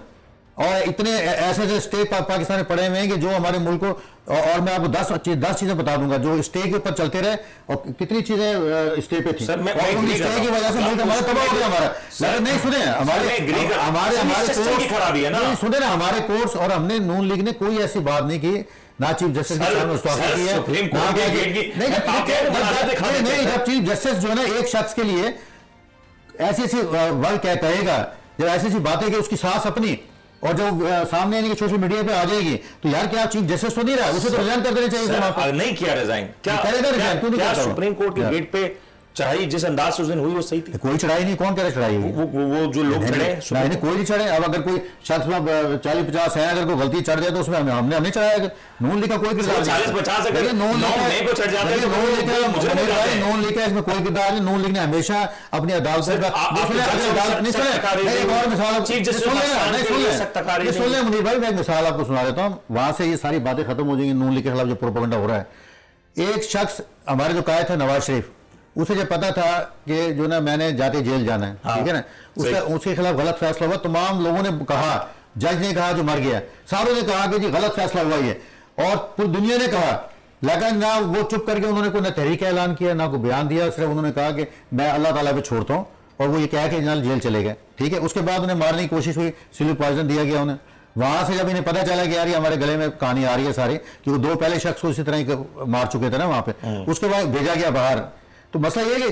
[SPEAKER 2] और इतने ऐसे स्टे पाकिस्तान में पड़े हुए हैं कि जो हमारे मुल्क को, और मैं आपको 10 चीजें बता दूंगा जो स्टे के ऊपर चलते रहे, और कितनी चीजें स्टे पे थी, और उन स्टे की वजह से मुल्क हमारा तबाह हो गया हमारा। लेकिन नहीं सुने सुने ना हमारे कोर्ट्स, और हमने नून लीग ने कोई ऐसी बात नहीं की, ना चीफ जस्टिस की नहीं। जब चीफ जस्टिस जो है ना एक शख्स के लिए ऐसी वर्ड क्या कहेगा, जब ऐसी बातें कि उसकी सांस अपनी, और जब सामने यानी कि सोशल मीडिया पे आ जाएगी, तो यार क्या चीफ जस्टिस तो नहीं रहा, उसे तो रिजाइन कर देना चाहिए।
[SPEAKER 1] नहीं किया रिजाइन,
[SPEAKER 2] क्या
[SPEAKER 1] सुप्रीम कोर्ट के गेट पे चढ़ाई जिस अंदाज से उस दिन हुई वो सही थी?
[SPEAKER 2] कोई चढ़ाई नहीं, कौन कह रहा चढ़ाई हुई?
[SPEAKER 1] वो जो लोग चढ़े
[SPEAKER 2] नहीं, कोई नहीं चढ़े। अब अगर कोई शख्स 40-50 है, अगर कोई गलती चढ़ जाए तो उसमें हमने नहीं चढ़ाया। नून लीग का कोई किरदार नहीं,
[SPEAKER 1] 40-50 अगर नून लीग
[SPEAKER 2] का इसमें कोई किरदार नहीं। नून लीग ने हमेशा अपनी अदालत से सुन ले मुनीर भाई, मैं एक मिसाल आपको सुना देता हूँ, वहां से ये सारी बातें खत्म हो जाएंगी। नून लीग के खिलाफ जो प्रोपेगेंडा हो रहा है, एक शख्स हमारे जो कायद थे नवाज शरीफ, उसे जब पता था कि जो ना मैंने जाते जेल जाना है, ठीक है ना, उसके खिलाफ गलत फैसला हुआ, तमाम लोगों ने कहा, जज ने कहा जो मर गया, सारों ने कहा कि जी गलत फैसला हुआ ये, और पूरी दुनिया ने कहा, लेकिन ना वो चुप करके उन्होंने कोई ना तहरीक ऐलान किया, ना कोई बयान दिया, सिर्फ उन्होंने कहा कि मैं अल्लाह ताला पे छोड़ता हूँ, और वो ये कहा कि जनाब जेल चले गए। ठीक है, उसके बाद उन्हें मारने की कोशिश हुई, सिलिप पॉइजन दिया गया उन्हें। वहां से जब इन्हें पता चला कि यार ये हमारे गले में कहानी आ रही है सारी, कि वो 2 पहले शख्स को इसी तरह ही मार चुके थे ना वहां पे, उसके बाद भेजा गया बाहर। तो मसला ये कि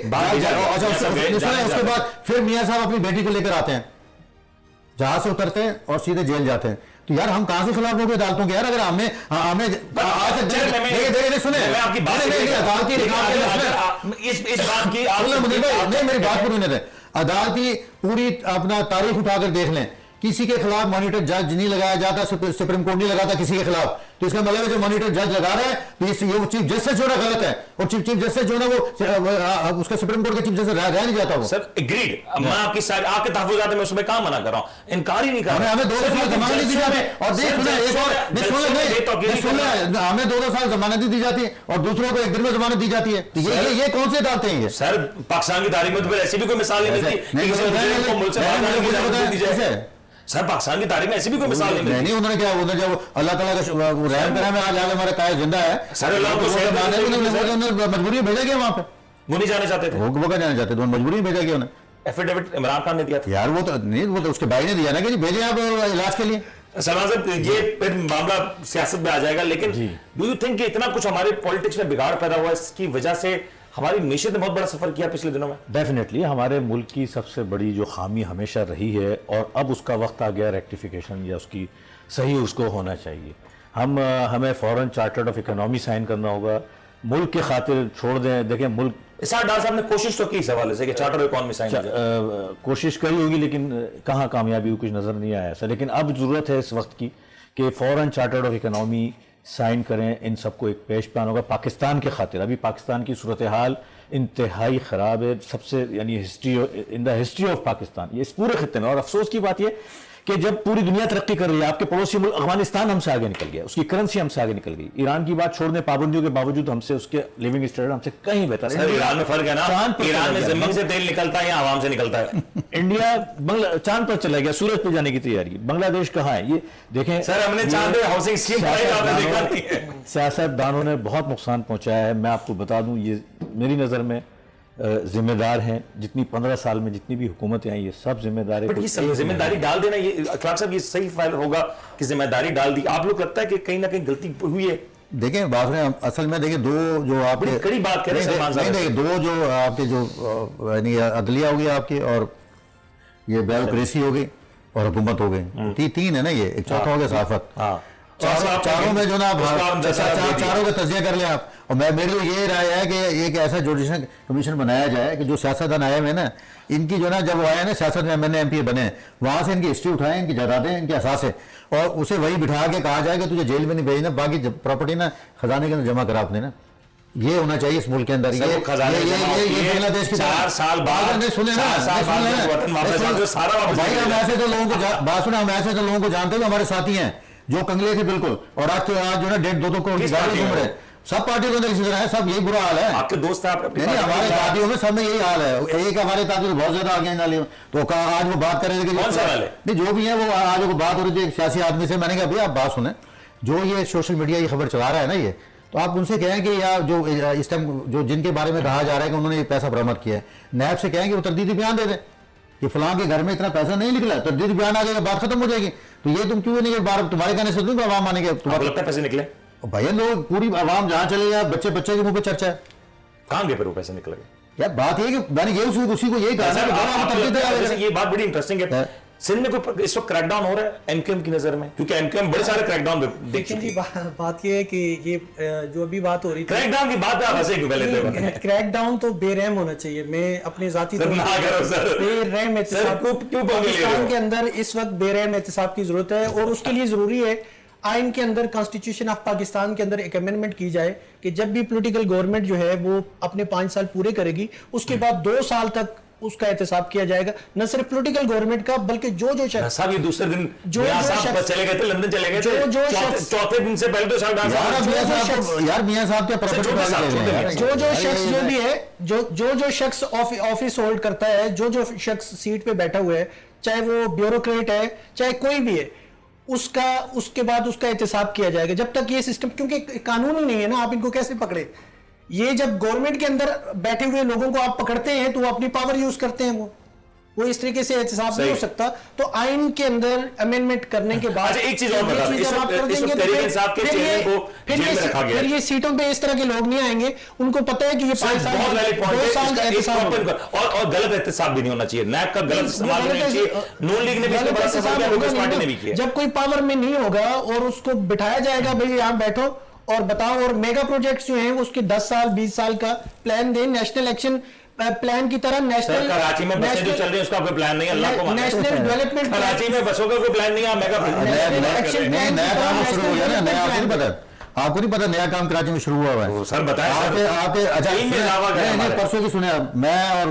[SPEAKER 2] उसके बाद फिर मियां साहब अपनी बेटी को लेकर आते हैं, जहाज से उतरते हैं और सीधे जेल जाते हैं। तो यार हम कहां से खिलाफ हो गए अदालतों के? यार अगर हमें सुने मेरी बात पूरी नहीं थे, अदालती पूरी अपना तारीख उठाकर देख लें, किसी के खिलाफ मॉनिटर जज नहीं लगाया जाता, सुप्रीम कोर्ट नहीं लगाता किसी के खिलाफ। तो इसका मतलब है जो मॉनिटर जज लगा रहा है, तो ये चीफ जस्टिस जो है गलत है, और चीफ जस्टिस जो है वो उसका सुप्रीम कोर्ट के चीफ जस्टिस रह नहीं जाता वो।
[SPEAKER 1] सर एग्रीड, मैं आपकी आपके तहफ़्फ़ुज़ात में उसमें काम मना कर रहा हूं, इनकार ही नहीं कर रहा।
[SPEAKER 2] हमें 2 साल जमानत दी जाती, और हमें 2 साल जमानत दी जाती है, और दूसरों को 1 दिन में जमानत दी जाती है। तो ये कौन से डालते हैं ये?
[SPEAKER 1] सर पाकिस्तान की तारीख में तो ऐसी भी कोई मिसाल नहीं मिलती। सर पाकिस्तान की तारीख में ऐसी भी कोई मिसाल नहीं।
[SPEAKER 2] उन्होंने क्या, उन्होंने जब अल्लाह ताला का रहम करा में आज हमारा कायद जिंदा है,
[SPEAKER 1] सर
[SPEAKER 2] मजबूरी भेजा गया वहां पे,
[SPEAKER 1] वो नहीं जाना चाहते थे,
[SPEAKER 2] वो क्या जाना चाहते थे, मजबूरी भेजा गया उन्हें।
[SPEAKER 1] एफिडेविट इमरान खान ने दिया था
[SPEAKER 2] यार, वो तो नहीं, वो तो उसके भाई ने दिया ना कि भेजे आप इलाज के लिए।
[SPEAKER 1] सलमान साहब, ये फिर मामला सियासत में आ जाएगा, लेकिन डू यू थिंक कि इतना कुछ हमारे पॉलिटिक्स में बिगाड़ पैदा हुआ, इसकी वजह से हमारी मीशत ने बहुत बड़ा सफर किया पिछले दिनों में?
[SPEAKER 4] डेफिनेटली हमारे मुल्क की सबसे बड़ी जो खामी हमेशा रही है, और अब उसका वक्त आ गया रेक्टिफिकेशन या उसकी सही उसको होना चाहिए। हमें foreign chartered of economy sign करना होगा, मुल्क के खातिर छोड़ दें। देखें, मुल्क
[SPEAKER 1] इसार डार साहब ने कोशिश तो की इस हवाले से कि चार्टर ऑफ इकोनॉमी साइन
[SPEAKER 4] कोशिश करी होगी, लेकिन कहाँ कामयाबी कुछ नजर नहीं आया ऐसा। लेकिन अब जरूरत है इस वक्त की कि foreign chartered of economy sign करें, इन सबको एक पेश प्लान होगा पाकिस्तान के खातिर। अभी पाकिस्तान की सूरत हाल इंतहाई ख़राब है, सबसे यानी in the history of Pakistan, ये इस पूरे खित्ते में। और अफसोस की बात यह कि जब पूरी दुनिया तरक्की कर रही है, आपके पड़ोसी मुल्क अफगानिस्तान हमसे आगे निकल गया, उसकी करेंसी हमसे आगे निकल गई। ईरान की बात छोड़ने, पाबंदियों के बावजूद हमसे उसके लिविंग स्टैंडर्ड हमसे कहीं बेहतर है।
[SPEAKER 1] ईरान में फर्क है ना, ईरान में जमीन से तेल निकलता है या आवाम से निकलता है।
[SPEAKER 4] इंडिया चांद पर चला गया, सूरज पर जाने की तैयारी। बांग्लादेश कहाँ है ये देखें
[SPEAKER 1] सर, हमने चांद पे हाउसिंग स्कीम,
[SPEAKER 4] सियासतदानों ने बहुत नुकसान पहुंचाया है। मैं आपको बता दूं, ये मेरी नजर में जिम्मेदार हैं, जितनी 15 साल में जितनी भी हुकूमतें आई, ये सब जिम्मेदार है।
[SPEAKER 1] जिम्मेदारी डाल देना, ये अखलाक साहब ये सही फायदा होगा कि जिम्मेदारी डाल दी। आप लोग लगता है कि कहीं ना कहीं गलती हुई है
[SPEAKER 2] देखें बात में असल में देखिए, दो जो आपके
[SPEAKER 1] बड़ी कड़ी बात कह रहे हैं सलमान साहब।
[SPEAKER 2] नहीं, दो जो आपके जो यानी अदलिया हो गई आपकी, और ये ब्यूरोक्रेसी हो गई और हुकूमत हो गई, तीन है ना ये, एक चौथा हो गया सहाफत। चारों में जो ना चारों का तजिया कर ले आप। और मैं मेरे लिए ये राय है कि एक ऐसा जुडिशल कमीशन बनाया जाए कि जो सियासतदान आए हुए ना, इनकी जो ना जब वो आए ना सियासत में MNA MP बने, वहां से इनकी हिस्ट्री उठाएं, इनकी जायदादें, इनके असासे, और उसे वही बिठा के कहा जाए कि तुझे जेल में नहीं भेजना, बाकी प्रॉपर्टी ना खजाने के अंदर जमा करा अपने ना। ये होना चाहिए इस मुल्क के अंदर। ये बांग्लादेश की
[SPEAKER 1] 4 साल बाद
[SPEAKER 2] सुने ना, भाई हम ऐसे तो लोगों को बात सुना, हम ऐसे तो लोगों को जानते हैं, हमारे साथी हैं जो कंगले थे बिल्कुल, और आज जो है 1.5-2 करोड़ की गाड़ी घूम रहे, सब पार्टियों के अंदर इसी तरह है, सब यही बुरा हाल है।
[SPEAKER 1] आपके दोस्त हैं,
[SPEAKER 2] नहीं हमारे साथियों में सब में यही हाल है। एक हमारे साथी तो बहुत ज्यादा आगे नाले, तो आज वो बात कर रहे थे कि
[SPEAKER 1] कौन सा वाले?
[SPEAKER 2] नहीं जो भी है वो आज वो बात हो रही थी एक सियासी आदमी से, मैंने कहा भैया आप बात सुने, जो ये सोशल मीडिया ये खबर चला रहा है ना ये, तो आप उनसे कहें कि या जो इस टाइम जो जिनके बारे में कहा जा रहा है कि उन्होंने ये पैसा बरामद किया है, नैब से कहें कि वो तरदीदी बयान दे दें कि फलां के घर में इतना पैसा नहीं निकला, तरदीदी बयान आ जाएगा, बात खत्म हो जाएगी। तो ये तुम क्यों नहीं बार तुम्हारे कहने से तुम आवाम मानेंगे?
[SPEAKER 1] आपको लगता है पैसे निकले?
[SPEAKER 2] भैया लोग पूरी आवाम जहां चले जाए, बच्चे के मुंह पे चर्चा है,
[SPEAKER 1] कहां गए फिर वो पैसे निकल गए?
[SPEAKER 2] यार बात ये कि मैंने ये उसी को यही कहा,
[SPEAKER 1] ये बात बड़ी इंटरेस्टिंग है। सिंध में कोई इस वक्त क्रैकडाउन हो रहा है MQM की नजर में? क्योंकि MQM बड़े सारे क्रैकडाउन देख चुकी है।
[SPEAKER 3] बात ये है कि ये जो अभी बात हो रही थी
[SPEAKER 1] क्रैकडाउन की बात आप हंसे क्यों पहले थे?
[SPEAKER 3] क्रैकडाउन तो बेरहम होना चाहिए। मैं अपने जाती
[SPEAKER 1] सर, ना करो सर।
[SPEAKER 3] बेरहम एहतिसाब
[SPEAKER 1] क्यों
[SPEAKER 3] पाकिस्तान के अंदर इस वक्त बेरहम एहतिसाब की जरूरत है, और उसके लिए जरूरी है आइन के अंदर, कॉन्स्टिट्यूशन ऑफ पाकिस्तान के अंदर एक अमेंडमेंट की जाए कि जब भी पॉलिटिकल गवर्नमेंट जो है वो अपने 5 साल पूरे करेगी, उसके बाद 2 साल तक उसका एहतिसाब किया जाएगा, न सिर्फ पॉलिटिकल गवर्नमेंट का बल्कि जो शख्स
[SPEAKER 1] साहब ये दूसरे दिन
[SPEAKER 3] जो शख्स
[SPEAKER 1] चले गए थे, लंदन चले गए थे,
[SPEAKER 3] जो शख्स
[SPEAKER 1] चौथे दिन से पहले तो शायद
[SPEAKER 2] यार मियां साहब क्या
[SPEAKER 3] जो शख्स जो भी है, जो शख्स ऑफिस होल्ड करता है, जो शख्स सीट पे बैठा हुआ है, चाहे वो ब्यूरोक्रेट है चाहे कोई भी है, उसके बाद उसका एहतिसाब किया जाएगा। जब तक ये सिस्टम, क्योंकि कानून ही नहीं है ना, आप इनको कैसे पकड़े? ये जब गवर्नमेंट के अंदर बैठे हुए लोगों को आप पकड़ते हैं तो वो अपनी पावर यूज करते हैं, वो इस तरीके से एहतिसाब नहीं हो सकता। तो आइन के अंदर अमेंडमेंट करने के बाद
[SPEAKER 1] एक चीज और बता दें,
[SPEAKER 3] फिर ये सीटों पे इस तरह के लोग नहीं आएंगे, उनको पता है कि ये 5 साल का एहतिसाब
[SPEAKER 1] और गलत एहतिसाब भी नहीं होना चाहिए, नैब का गलत इस्तेमाल नहीं होना चाहिए। नून लीग ने भी इसमें बड़ा सफल किया, कांग्रेस पार्टी ने भी किया।
[SPEAKER 3] जब कोई पावर में नहीं होगा और उसको बिठाया जाएगा, भाई यहाँ बैठो और बताओ, और मेगा प्रोजेक्ट्स जो हैं उसके 10 साल 20 साल का प्लान दें, नेशनल एक्शन प्लान की तरह। नेशनल
[SPEAKER 1] कराची में बसें जो चल रही है उसका कोई प्लान नहीं है, अल्लाह को माने।
[SPEAKER 3] नेशनल डेवलपमेंट
[SPEAKER 1] कराची में बसों का कोई प्लान नहीं है, मेगा
[SPEAKER 2] नया काम शुरू हो गया ना, नया आपको नहीं पता, आपको नहीं पता नया काम कराची में शुरू हुआ है
[SPEAKER 1] सर, बताएं
[SPEAKER 2] आपके अच्छा परसों की सुने, मैं और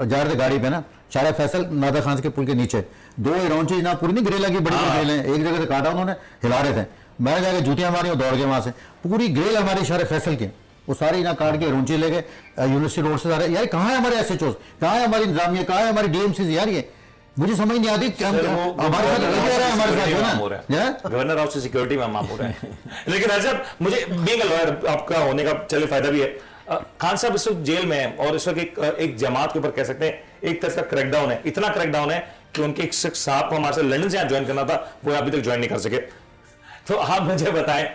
[SPEAKER 2] जा रहे थे गाड़ी पे ना, शारा फैसल नादा खान के पुल के नीचे 2 रौंची ना पूरी नहीं ग्रिल लगी, बड़ी ग्रिल है, एक जगह से काटा उन्होंने, हिला रहे थे, मैं जाके जूतियां मारी और दौड़ गए वहां से, पूरी ग्रिल हमारी शारा फैसल की वो सारी ना काट के रौंची ले गए, यूनिवर्सिटी रोड से सारे। यार कहाँ है हमारे SHO, कहाँ है हमारी इंतजामिया, कहाँ है हमारी DMC? यार ये मुझे समझ नहीं आती, हमारे साथ
[SPEAKER 1] गवर्नर हाउस से सिक्योरिटी में मामूर है। लेकिन ऐसा मुझे बीइंग अ लॉयर आपका होने का चले फायदा भी है। खान साहब इस वक्त जेल में है और इस वक्त एक जमात के ऊपर कह सकते हैं एक तरह का क्रैकडाउन है, इतना क्रैकडाउन है कि उनके एक शख्स साहब को हमारे साथ लंदन से ज्वाइन करना था, वो अभी तक ज्वाइन नहीं कर सके। तो आप मुझे बताएं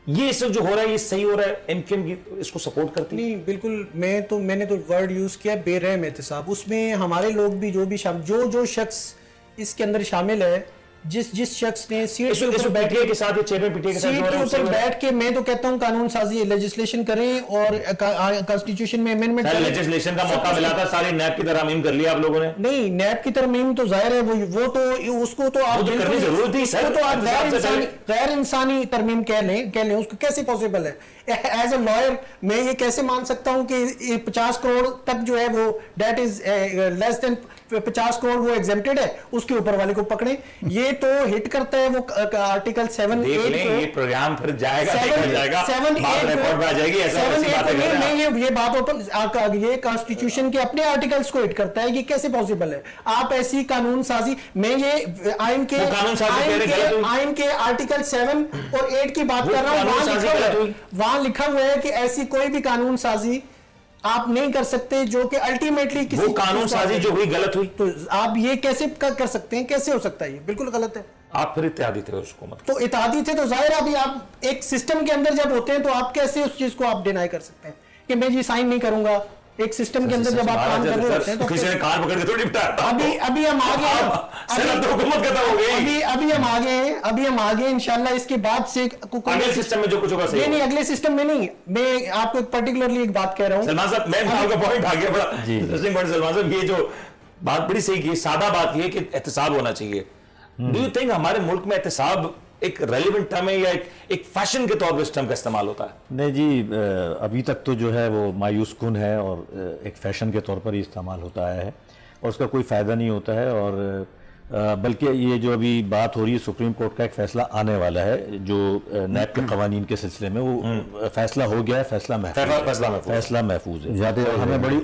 [SPEAKER 1] ये सब जो हो रहा है ये सही हो रहा है? MQM की इसको सपोर्ट करती
[SPEAKER 3] नहीं, बिल्कुल। मैंने तो वर्ड यूज किया बेरहम एहतिसाब। उसमें हमारे लोग भी जो शख्स इसके अंदर शामिल है, जिस शख्स ने सीट के ऊपर बैठ के
[SPEAKER 1] साथ चेयरमैन पीटीए के साथ
[SPEAKER 3] सीट के ऊपर बैठ के, मैं तो कहता हूं कानून साजी लेजिस्लेशन करें और कॉन्स्टिट्यूशन में अमेंडमेंट करें।
[SPEAKER 1] लेजिस्लेशन का मौका मिला था, सारी नैब की तरमीम कर लिया आप लोगों ने।
[SPEAKER 3] नहीं, नैब की तरमीम तो जाहिर है वो तो उसको तो आप
[SPEAKER 1] करनी जरूरत थी सर,
[SPEAKER 3] तो आप गैर इंसानी तरमीम कह लें उसको कैसे पॉसिबल है? एज अ लॉयर मैं ये कैसे मान सकता हूं कि 50 करोड़ तक जो है वो debt is less than 50 crore वो एग्जेम्प्टेड है, उसके ऊपर वाले को पकड़े। ये तो हिट करता है वो आर्टिकल 7-8
[SPEAKER 1] ये प्रोग्राम फिर जाएगा, रिपोर्ट में आ जाएगी,
[SPEAKER 3] ये बात ओपन, ये कॉन्स्टिट्यूशन के अपने आर्टिकल्स को हिट करता है कि कैसे पॉसिबल है आप ऐसी कानून साजी। मैं ये आइन के आर्टिकल 7 और 8 की बात कर रहा हूं, वहां लिखा हुआ है कि ऐसी कोई भी कानून साजी आप नहीं कर सकते जो कि अल्टीमेटली किसी
[SPEAKER 1] वो कानून साजी जो हुई गलत हुई।
[SPEAKER 3] तो आप ये कैसे कर सकते हैं? कैसे हो सकता है? ये बिल्कुल गलत है।
[SPEAKER 1] आप फिर इत्यादि थे उस हुकूमत के।
[SPEAKER 3] तो इत्यादी थे तो जाहिर है अभी आप एक सिस्टम के अंदर जब होते हैं तो आप कैसे उस चीज को आप डिनाई कर सकते हैं कि मैं जी साइन नहीं करूंगा। एक सिस्टम के अंदर जब आप काम कर रहे होते हैं तो
[SPEAKER 1] किसी ने कान पकड़ के थोड़ी बिठाया।
[SPEAKER 3] अभी हम आगे हैं।
[SPEAKER 1] सर, अब तो हुकूमत खत्म हो गई।
[SPEAKER 3] अभी हम आगे हैं, अभी हम आगे इंशाल्लाह इसके बाद से
[SPEAKER 1] अगले सिस्टम में जो कुछ होगा सही
[SPEAKER 3] नहीं
[SPEAKER 1] होगा।
[SPEAKER 3] अगले सिस्टम में नहीं, मैं आपको पर्टिकुलरली एक बात कह रहा हूँ।
[SPEAKER 1] सलमान साहब, मैं आपका पॉइंट आ गया बड़ा इंटरेस्टिंग पॉइंट। सलमान साहब, ये जो बात बड़ी सही की, सादा बात ये कि एहतसाब होना चाहिए। डू यू थिंक हमारे मुल्क में एहतसाब एक रेलिवेंट टर्म है या एक फैशन के तौर पर इस टर्म का इस्तेमाल होता है?
[SPEAKER 4] नहीं जी, अभी तक तो जो है वो मायूस कुन है और एक फैशन के तौर पर ही इस्तेमाल होता है और उसका कोई फ़ायदा नहीं होता है। और बल्कि ये जो अभी बात हो रही है, सुप्रीम कोर्ट का एक फैसला आने वाला है जो नैब के कवानीन के सिलसिले में, वो फैसला हो गया है, फैसला महफूज है। और हमें बड़ी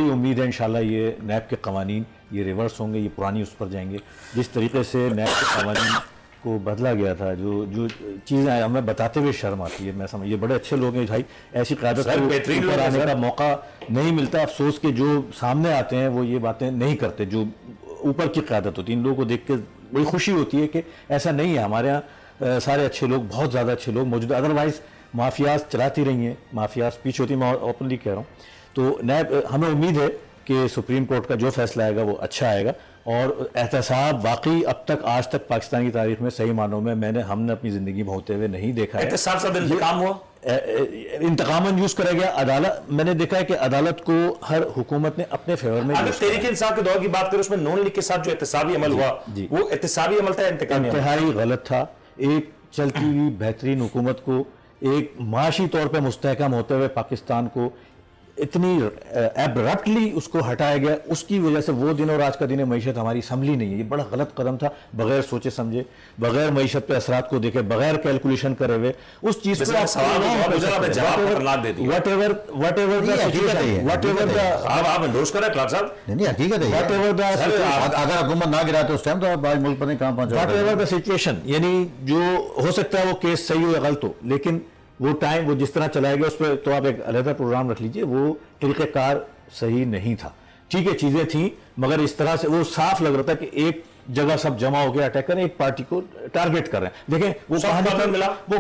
[SPEAKER 4] उम्मीद है इंशाल्लाह ये नैब के कवानीन ये रिवर्स होंगे, ये पुरानी उस पर जाएंगे। जिस तरीके से नैब के कवानीन को बदला गया था, जो चीज़ें हमें बताते हुए शर्म आती है। मैं समझ, ये बड़े अच्छे लोग हैं भाई, ऐसी क़यादत को ऊपर आने का मौका नहीं मिलता। अफसोस के जो सामने आते हैं वो ये बातें नहीं करते जो ऊपर की क़यादत होती है। इन लोगों को देख के बड़ी खुशी होती है कि ऐसा नहीं है, हमारे यहाँ सारे अच्छे लोग, बहुत ज़्यादा अच्छे लोग मौजूद। अदरवाइज़ माफियाज चलाती रही हैं, माफियाज पीछे होती, मैं ओपनली कह रहा हूँ। तो नैब, हमें उम्मीद है कि सुप्रीम कोर्ट का जो फैसला आएगा वो अच्छा आएगा। और एहतसाब वाकई अब तक, आज तक पाकिस्तान की तारीख में सही मानों में हमने अपनी ज़िंदगी में होते हुए नहीं देखा है।
[SPEAKER 1] एहतसाब से इंतकाम हुआ,
[SPEAKER 4] इंतकामन यूज करा गया। अदालत, मैंने देखा है कि अदालत को हर हुकूमत ने अपने फेवर में,
[SPEAKER 1] अगर तहरीक इंसाफ के दौर की बात करें उसमें नून लीग के साथ जो एहतसाबी अमल हुआ वो एहतसाबी अमल था, इंतकामी अमल?
[SPEAKER 4] इंतहाई गलत था। एक चलती हुई बेहतरीन हुकूमत को, एक माशी तौर पर मुस्तहकम होते हुए पाकिस्तान को इतनी एब्रप्टली उसको हटाया गया। उसकी वजह से वो दिन और आज का दिन मईशत हमारी संभली नहीं है। ये बड़ा गलत कदम था, बगैर सोचे समझे, बगैर मईशत पे असरात को देखे, बगैर कैलकुलेशन करे हुए उस चीज को
[SPEAKER 2] अगर हुकूमत ना गिराते उस टाइम तो आप आज मुल्क पर नहीं कहां पहुंचे।
[SPEAKER 4] सिचुएशन, यानी जो हो सकता है वो केस सही हो या गलत हो, लेकिन वो टाइम वो जिस तरह चलाया गया उस पर तो आप एक अलग प्रोग्राम रख लीजिए। वो तरीक़ेकार सही नहीं था। ठीक है, चीज़ें थी, मगर इस तरह से वो साफ लग रहा था कि एक जगह सब जमा होकर अटैक करें, एक पार्टी को टारगेट कर रहे हैं। देखें वो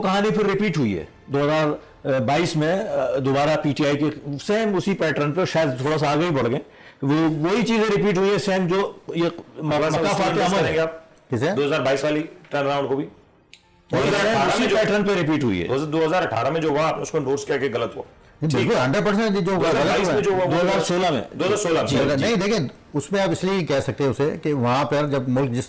[SPEAKER 4] कहानी फिर रिपीट हुई है 2022 में दोबारा पीटीआई के सेम उसी पैटर्न पर, शायद थोड़ा सा आगे ही बढ़ गए। वो वही चीज़ें रिपीट हुई है सेम जो ये
[SPEAKER 1] 2022 वाली टर्न अराउंड को भी
[SPEAKER 4] पैटर्न पे रिपीट हुई है।
[SPEAKER 1] 2018 में जो हुआ आपने उसको नोट्स किया कि गलत हुआ।
[SPEAKER 2] बिल्कुल 100% जो हुआ
[SPEAKER 4] 2016 में
[SPEAKER 2] नहीं, देखें उसमें आप इसलिए कह सकते हैं उसे कि वहां पर जब मुल्क जिस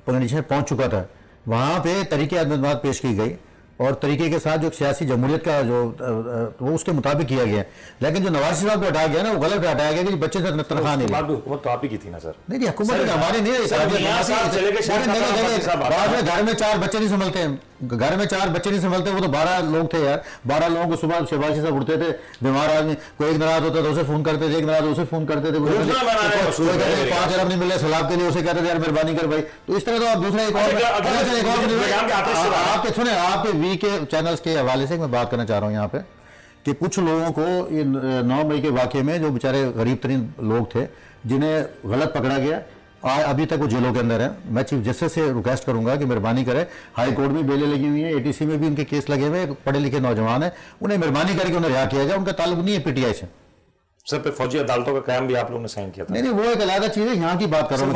[SPEAKER 2] कंडीशन में पहुंच चुका था वहां पे तरीके अदमत पेश की गई और तरीके के साथ जो सियासी जमहूरियत का जो वो उसके मुताबिक किया गया। लेकिन जो नवाज शरीफ को हटाया गया ना वो गलत हटाया गया कि बच्चे से तनख्वाह नहीं ली।
[SPEAKER 1] हुकूमत तो आप ही की थी ना सर?
[SPEAKER 2] नहीं, हुकूमत हमारी नहीं, घर में 4 बच्चे नहीं संभलते हैं, घर में 4 बच्चे नहीं संभलते। वो तो 12 लोग थे यार, 12 लोगों को सुबह शहबाजी से उठते थे, बीमार आदमी कोई एक नाराज होता था उसे फोन करते थे, एक नाराज उसे फोन करते थे, 5 अरब नहीं मिले सलाब के लिए उसे कहते थे यार मेहरबानी कर भाई। तो इस तरह तो आप दूसरा आपके सुने, आपके वी के चैनल्स के हवाले से मैं बात करना चाह रहा हूँ यहाँ पे कि कुछ लोगों को ये 9 मई के वाकये में जो बेचारे गरीब तरीन लोग थे जिन्हें गलत पकड़ा गया, अभी तक वो जेलों के अंदर है। मैं चीफ जस्टिस से रिक्वेस्ट करूंगा कि मेहरबानी करें, हाई कोर्ट में बेलें लगी हुई हैं, एटीसी में भी उनके केस लगे हुए हैं, पढ़े लिखे नौजवान है, उन्हें मेहरबानी करके उन्हें रिहा किया जाए। उनका ताल्लुक नहीं है पीटीआई से।
[SPEAKER 1] सर पे फौजी अदालतों का कायम भी आप लोगों ने साइन किया था?
[SPEAKER 2] नहीं, वो एक अलग चीज है, यहाँ की बात कर रहा हूँ।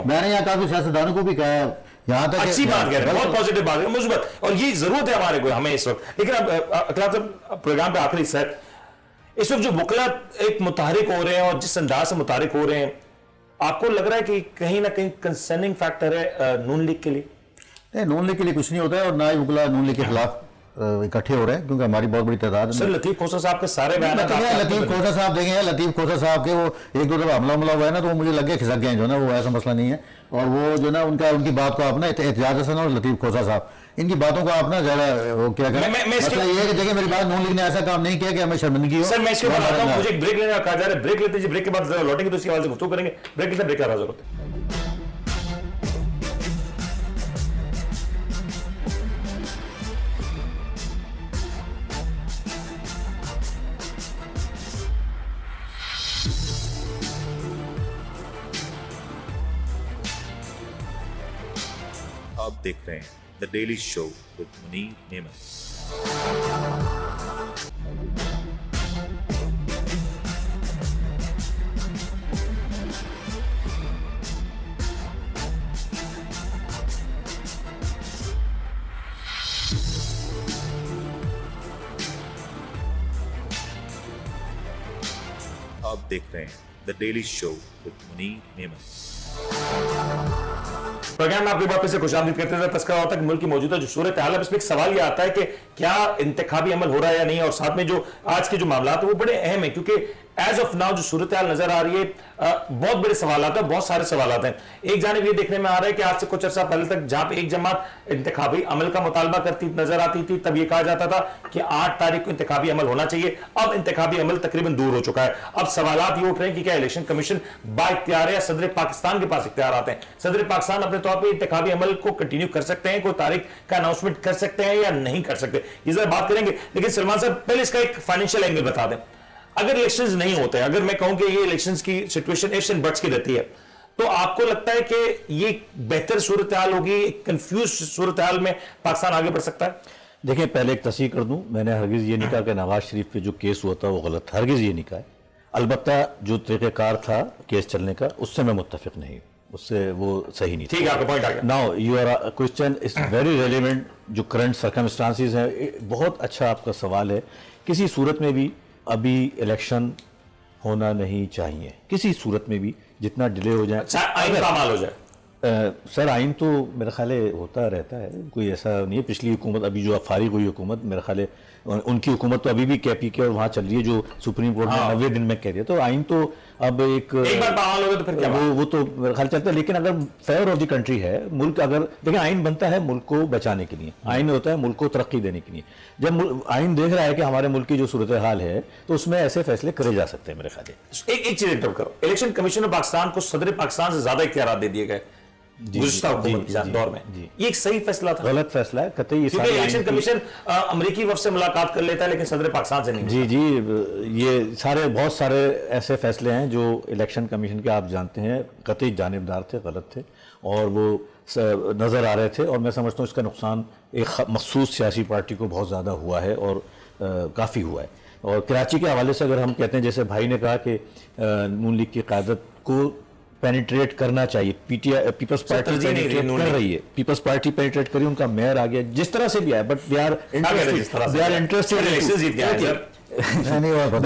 [SPEAKER 2] मैंने यहाँ काफी सियासतदानों को भी कहा, यहाँ तक
[SPEAKER 1] अच्छी बात कह रहे हैं, बहुत पॉजिटिव बात है, मुस्बत, और ये जरूरत है हमारे को, हमें इस वक्त। लेकिन अब प्रोग्राम पे आखिरी सर, इस वक्त जो वकला एक मुतारिक हो रहे हैं और जिस अंदाज से मुतारिक हो रहे हैं, आपको लग रहा है कि कहीं ना कहीं कंसर्निंग फैक्टर है नून लीग के लिए?
[SPEAKER 2] नहीं, नून लीग के लिए कुछ नहीं होता है और ना ही वकला नून लीग के खिलाफ इकट्ठे हो रहे हैं क्योंकि हमारी बहुत बड़ी तादाद है।
[SPEAKER 1] सर लतीफ खोसा साहब के सारे बयान,
[SPEAKER 2] लतीफ खोसा साहब देखेंगे, लतीफ खोसा साहब के वो 1-2 दफा हमला हुआ है ना तो वो मुझे लग गया खिसक गए जो ना, वो ऐसा मसला नहीं है। और वो जो ना उनकी बात को आप ना एहतियात हसन और लतीफ खोसा साहब इनकी बातों को आप ना ज्यादा वो क्या करें। मसला ये है कि देखिए मेरी बात, नून लीग ने ऐसा काम नहीं किया कि हमें शर्मिंदगी हो।
[SPEAKER 1] सर मैं इसके बाद आता हूं, मुझे एक ब्रेक लेने का कहा जा रहा है, ब्रेक लेते हैं, ब्रेक के बाद जरा लौटेंगे तो इसके हवाले से गुफ्तगू करेंगे। ब्रेक लेते हैं, ब्रेक का जरूरत है।
[SPEAKER 5] देख रहे हैं the daily show with Munir नेमत। आप देख रहे हैं the daily show with Munir नेमत।
[SPEAKER 1] प्रोग्राम में आपकी बात फिर से खुशामदीद करते हुए तस्करा होता है कि मुल्क की मौजूदा जो सूरत हाल है उसमें एक सवाल ये आता है कि क्या इंतखाबी अमल हो रहा है या नहीं, और साथ में जो आज के जो मामला है वो बड़े अहम है, क्योंकि एज ऑफ नाउ जो सूरत हाल नजर आ रही है बहुत बड़े सवाल हैं, बहुत सारे सवाल हैं। एक जानिब ये देखने में आ रहा है कि आज से कुछ अर्सा पहले तक जहां पे एक जमात इंतखाबी अमल का मुतालबा करती नजर आती थी, तब ये कहा जाता था कि 8 तारीख को इंतखाबी अमल होना चाहिए। अब इंतखाबी अमल तकरीबन दूर हो चुका है। अब सवालात ये उठ रहे हैं कि क्या इलेक्शन कमीशन बाइख्तियार है या सदर पाकिस्तान के पास इख्तियार आते हैं। सदर पाकिस्तान अपने तौर पर इंतखाबी अमल को कंटिन्यू कर सकते हैं, कोई तारीख का अनाउंसमेंट कर सकते हैं या नहीं कर सकते, ये जरा बात करेंगे। लेकिन सलमान साहब पहले इसका एक फाइनेंशियल एंगल बता दें। अगर इलेक्शंस नहीं होते, अगर मैं कहूं कि ये इलेक्शंस की सिचुएशन इफ्स एंड बट्स की रहती है, तो आपको लगता है कि ये बेहतर सूरत हाल होगी, कंफ्यूज सूरत हाल में पाकिस्तान आगे बढ़ सकता है?
[SPEAKER 4] देखिए, पहले एक तस्दीक कर दूं, मैंने हरगिज ये नहीं कहा कि नवाज शरीफ पे जो केस हुआ था वो गलत था, हरगिज ये नहीं कहा है। अलबत्ता जो तरीक़ेकार था केस चलने का उससे मैं मुत्तफिक नहीं, उससे वो सही नहीं।
[SPEAKER 1] ठीक है, आपका पॉइंट आ गया।
[SPEAKER 4] Now your question is very relevant, जो करंट सर्कमस्टांसिस है। बहुत अच्छा आपका सवाल है। किसी सूरत में भी अभी इलेक्शन होना नहीं चाहिए, किसी सूरत में भी, जितना डिले हो जाए,
[SPEAKER 1] आइन का अमल हो जाए।
[SPEAKER 4] सर आइन तो मेरा ख्याल है होता रहता है, कोई ऐसा नहीं है। पिछली हुकूमत, अभी जो फारिग हुई हुकूमत, मेरा ख्याल है उनकी हुकूमत तो अभी भी KP के और वहाँ चल रही है, जो सुप्रीम कोर्ट ने 90 दिन में कह दिया। तो आइन तो अब एक
[SPEAKER 1] बार बहाल हो गया तो फिर क्या
[SPEAKER 4] वो तो मेरा ख्याल चलता है। लेकिन अगर फेयर ऑफ द कंट्री है, मुल्क अगर देखिए, आइन बनता है मुल्क को बचाने के लिए, आइन होता है मुल्क को तरक्की देने के लिए। जब आइन देख रहा है कि हमारे मुल्क की जो सूरत हाल है, तो उसमें ऐसे फैसले करे जा सकते हैं मेरे ख्याल है।
[SPEAKER 1] एक चीज इंटरप्ट करो, इलेक्शन कमीशन ऑफ पाकिस्तान को सदर पाकिस्तान से ज्यादा इख्तियार दे दिए गए गुज़िश्ता हुकूमत के दौर में। ये एक सही फैसला था?
[SPEAKER 4] गलत फैसला है कतई।
[SPEAKER 1] क्योंकि इलेक्शन कमीशन अमेरिकी वफ्द से मुलाकात कर लेता है लेकिन सदर पाकिस्तान से नहीं।
[SPEAKER 4] जी जी, ये सारे बहुत सारे ऐसे फैसले हैं जो इलेक्शन कमीशन के, आप जानते हैं, कतई जानिबदार थे, गलत थे, और वो नज़र आ रहे थे। और मैं समझता हूँ इसका नुकसान एक मखसूस सियासी पार्टी को बहुत ज़्यादा हुआ है, और काफ़ी हुआ है। और कराची के हवाले से अगर हम कहते हैं, जैसे भाई ने कहा कि नून लीग की क़यादत को पेनिट्रेट करना चाहिए, पीपल्स पार्टी पेनिट्रेट कर रही है, पीपल्स पार्टी पेनिट्रेट करी, उनका मेयर आ गया, जिस तरह से भी आया, but they are